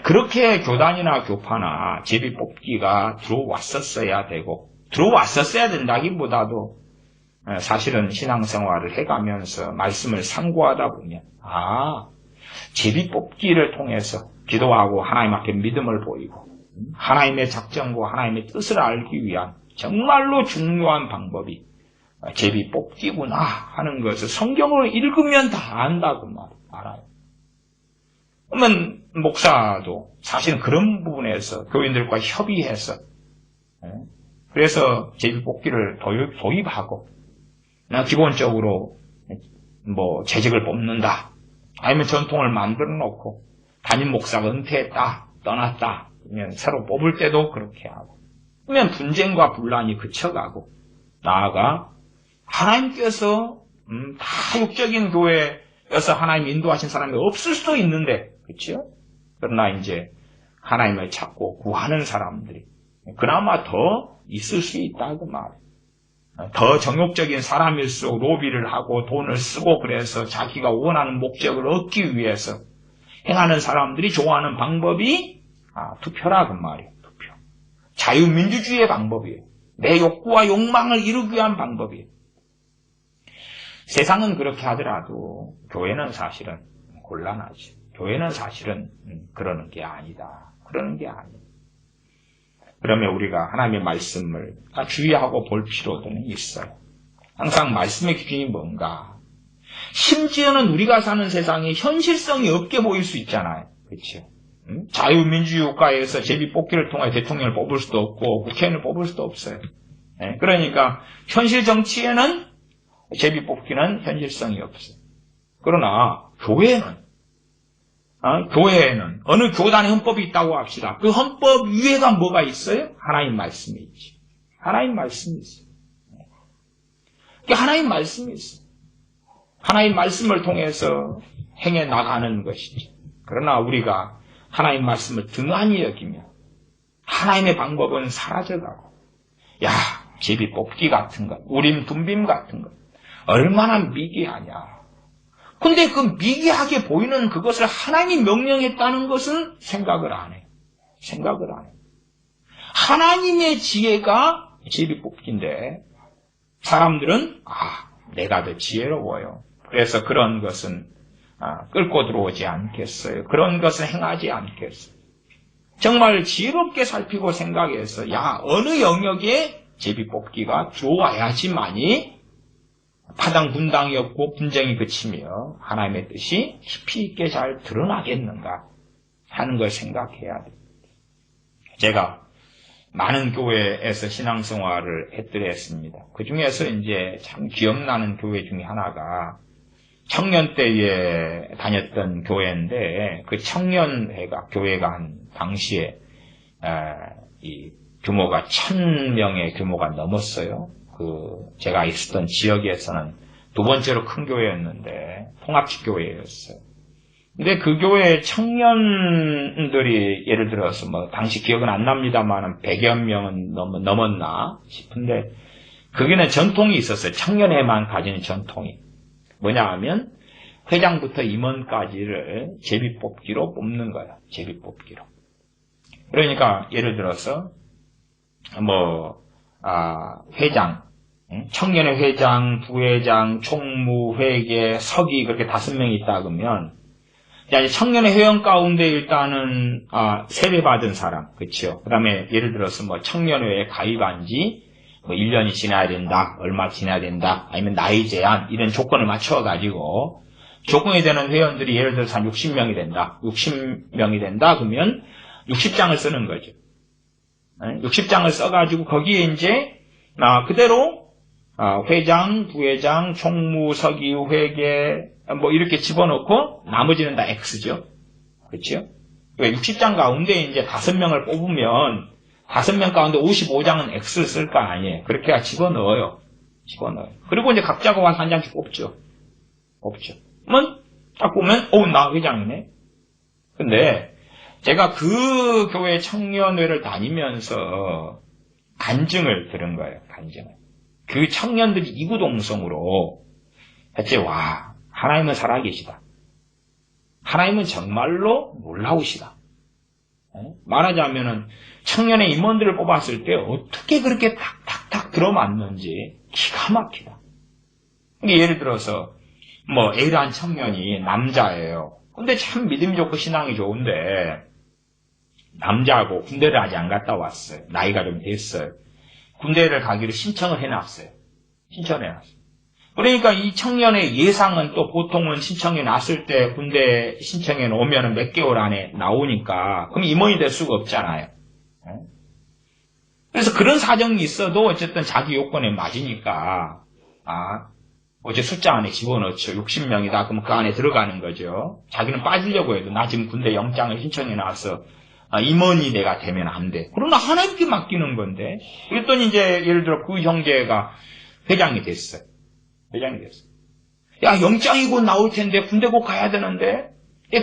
그렇게 교단이나 교파나 제비 뽑기가 들어왔었어야 되고, 들어왔었어야 된다기보다도 사실은 신앙생활을 해가면서 말씀을 상고하다 보면 제비 뽑기를 통해서 기도하고 하나님 앞에 믿음을 보이고 하나님의 작정과 하나님의 뜻을 알기 위한 정말로 중요한 방법이 제비 뽑기구나 하는 것을 성경으로 읽으면 다 안다고 알아요. 그러면 목사도 사실은 그런 부분에서 교인들과 협의해서 그래서 제비 뽑기를 도입하고 기본적으로 뭐 재직을 뽑는다 아니면 전통을 만들어 놓고 담임 목사가 은퇴했다 떠났다 그러면 새로 뽑을 때도 그렇게 하고 그러면 분쟁과 분란이 그쳐가고 나아가 하나님께서 다 육적인 교회여서 하나님 인도하신 사람이 없을 수도 있는데 그렇죠? 그러나 이제 하나님을 찾고 구하는 사람들이 그나마 더 있을 수 있다고 말해요. 더 정욕적인 사람일수록 로비를 하고 돈을 쓰고 그래서 자기가 원하는 목적을 얻기 위해서 행하는 사람들이 좋아하는 방법이 투표라 그 말이에요. 투표. 자유민주주의의 방법이에요. 내 욕구와 욕망을 이루기 위한 방법이에요. 세상은 그렇게 하더라도 교회는 사실은 곤란하지. 교회는 사실은 그러는 게 아니다. 그러는 게 아니다. 그러면 우리가 하나님의 말씀을 주의하고 볼 필요는 있어요. 항상 말씀의 기준이 뭔가. 심지어는 우리가 사는 세상에 현실성이 없게 보일 수 있잖아요. 그렇죠? 자유민주주의 국가에서 제비 뽑기를 통해 대통령을 뽑을 수도 없고 국회의원을 뽑을 수도 없어요. 그러니까 현실 정치에는 제비 뽑기는 현실성이 없어요. 그러나 교회에는 어느 교단의 헌법이 있다고 합시다. 그 헌법 위에가 뭐가 있어요? 하나님 말씀이 있지. 하나님 말씀이 있어요. 하나님 말씀이 있어요. 하나님 말씀을 통해서 행해 나가는 것이지. 그러나 우리가 하나님 말씀을 등한히 여기면 하나님의 방법은 사라져가고, 야, 제비 뽑기 같은 것, 우림 둠빔 같은 것, 얼마나 미개하냐. 근데 그 미개하게 보이는 그것을 하나님이 명령했다는 것은 생각을 안 해요. 생각을 안 해요. 하나님의 지혜가 제비 뽑기인데, 사람들은, 내가 더 지혜로워요. 그래서 그런 것은 끌고 들어오지 않겠어요. 그런 것은 행하지 않겠어요. 정말 지혜롭게 살피고 생각해서 어느 영역에 제비 뽑기가 들어와야지만이 파당 분당이 없고 분쟁이 그치며 하나님의 뜻이 깊이 있게 잘 드러나겠는가 하는 걸 생각해야 돼요. 제가 많은 교회에서 신앙생활을 했더랬습니다. 그 중에서 이제 참 기억나는 교회 중에 하나가 청년 때에 다녔던 교회인데, 그 청년회가, 교회가 한 당시에, 이 규모가 1000명의 규모가 넘었어요. 제가 있었던 지역에서는 두 번째로 큰 교회였는데, 통합식 교회였어요. 근데 그 교회 청년들이 예를 들어서 당시 기억은 안 납니다만 100여 명은 넘었나 싶은데, 거기는 전통이 있었어요. 청년회만 가지는 전통이. 뭐냐 하면 회장부터 임원까지를 제비뽑기로 뽑는 거예요. 제비뽑기로. 그러니까 예를 들어서 회장, 청년회 회장, 부회장, 총무, 회계, 서기 그렇게 5명이 있다 그러면 청년회 회원 가운데 일단은 세례받은 사람, 그렇죠. 그다음에 예를 들어서 청년회에 가입한 지 1년이 지나야 된다, 얼마 지나야 된다, 아니면 나이 제한, 이런 조건을 맞춰가지고, 조건이 되는 회원들이 예를 들어서 한 60명이 된다, 60명이 된다, 그러면 60장을 쓰는 거죠. 60장을 써가지고, 거기에 이제, 그대로, 회장, 부회장, 총무, 서기, 회계, 이렇게 집어넣고, 나머지는 다 X죠. 그렇죠? 60장 가운데 이제 5명을 뽑으면, 5명 가운데 55장은 X를 쓸 거 아니에요. 그렇게 집어넣어요. 그리고 이제 각자가 와서 한 장씩 뽑죠. 그러면 딱 보면, 나 회장이네. 근데 제가 그 교회 청년회를 다니면서 간증을 들은 거예요. 그 청년들이 이구동성으로 대체 하나님은 살아계시다. 하나님은 정말로 놀라우시다. 말하자면은 청년의 임원들을 뽑았을 때 어떻게 그렇게 탁탁탁 들어맞는지 기가 막히다. 예를 들어서 A라는 청년이 남자예요. 근데 참 믿음이 좋고 신앙이 좋은데 남자하고 군대를 아직 안 갔다 왔어요. 나이가 좀 됐어요. 군대를 가기로 신청을 해놨어요. 그러니까 이 청년의 예상은 또 보통은 신청이 났을 때 군대 신청해 놓으면 몇 개월 안에 나오니까 그럼 임원이 될 수가 없잖아요. 그래서 그런 사정이 있어도 어쨌든 자기 요건에 맞으니까 어제 숫자 안에 집어넣죠. 60명이다. 그럼 그 안에 들어가는 거죠. 자기는 빠지려고 해도 나 지금 군대 영장을 신청해 놔서 임원이 내가 되면 안 돼. 그러나 하나님께 맡기는 건데. 그랬더니 이제 예를 들어 그 형제가 회장이 됐어요. 야, 영장이 곧 나올 텐데 군대 곧 가야 되는데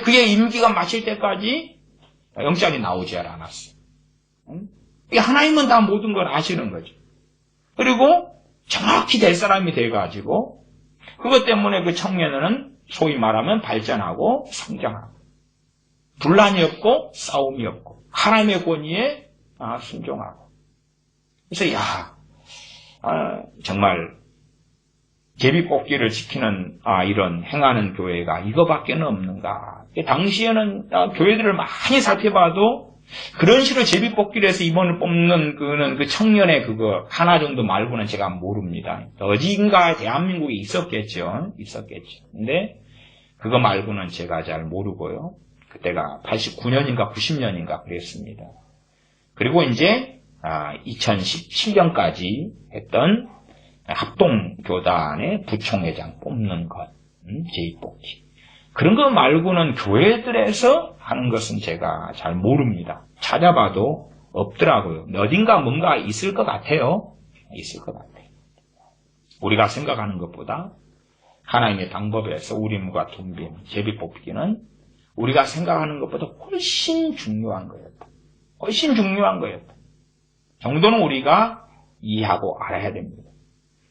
그의 임기가 마칠 때까지 영장이 나오지 않았어요. 하나님은 다 모든 걸 아시는 거죠. 그리고 정확히 될 사람이 돼가지고 그것 때문에 그 청년은 소위 말하면 발전하고 성장하고 분란이 없고 싸움이 없고 하나님의 권위에 순종하고. 그래서 정말 제비뽑기를 지키는 이런 행하는 교회가 이거밖에는 없는가. 당시에는 교회들을 많이 살펴봐도 그런 식으로 제비뽑기를 해서 임원을 뽑는 그 청년의 그거 하나 정도 말고는 제가 모릅니다. 어딘가 대한민국에 있었겠죠. 근데 그거 말고는 제가 잘 모르고요. 그때가 89년인가 90년인가 그랬습니다. 그리고 이제 2017년까지 했던 합동교단의 부총회장 뽑는 것, 제비뽑기. 그런 거 말고는 교회들에서 하는 것은 제가 잘 모릅니다. 찾아봐도 없더라고요. 어딘가 뭔가 있을 것 같아요. 우리가 생각하는 것보다 하나님의 방법에서 우림과 둠빔, 제비뽑기는 우리가 생각하는 것보다 훨씬 중요한 거예요. 훨씬 중요한 거였다. 정도는 우리가 이해하고 알아야 됩니다.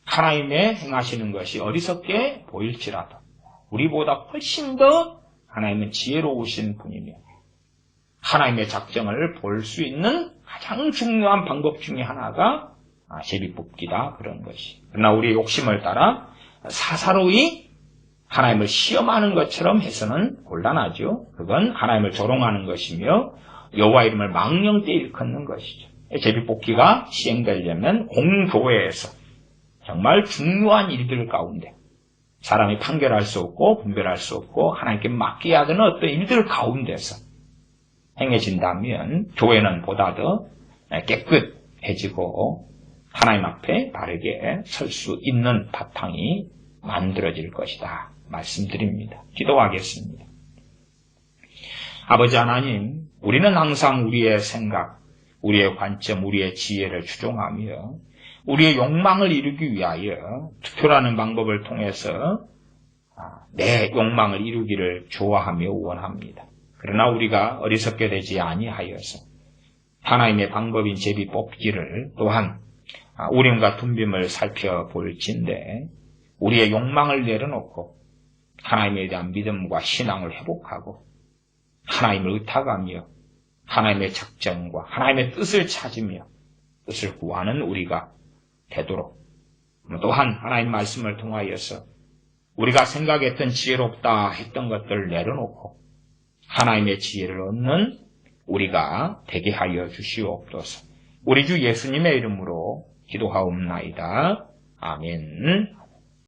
하나님의 행하시는 것이 어리석게 보일지라도 우리보다 훨씬 더 하나님은 지혜로우신 분이며 하나님의 작정을 볼 수 있는 가장 중요한 방법 중에 하나가 제비뽑기다 그런 것이. 그러나 우리의 욕심을 따라 사사로이 하나님을 시험하는 것처럼 해서는 곤란하죠. 그건 하나님을 조롱하는 것이며 여호와 이름을 망령되이 일컫는 것이죠. 제비뽑기가 시행되려면 공교회에서 정말 중요한 일들 가운데 사람이 판결할 수 없고 분별할 수 없고 하나님께 맡겨야 되는 어떤 일들 가운데서 행해진다면 교회는 보다 더 깨끗해지고 하나님 앞에 바르게 설 수 있는 바탕이 만들어질 것이다 말씀드립니다. 기도하겠습니다. 아버지 하나님, 우리는 항상 우리의 생각, 우리의 관점, 우리의 지혜를 추종하며 우리의 욕망을 이루기 위하여 투표라는 방법을 통해서 내 욕망을 이루기를 좋아하며 원합니다. 그러나 우리가 어리석게 되지 아니하여서 하나님의 방법인 제비 뽑기를 또한 우림과 tum빔을 살펴볼진데 우리의 욕망을 내려놓고 하나님에 대한 믿음과 신앙을 회복하고 하나님을 의탁하며 하나님의 작정과 하나님의 뜻을 찾으며 뜻을 구하는 우리가 되도록 또한 하나님 말씀을 통하여서 우리가 생각했던 지혜롭다 했던 것들을 내려놓고 하나님의 지혜를 얻는 우리가 되게 하여 주시옵소서. 우리 주 예수님의 이름으로 기도하옵나이다. 아멘.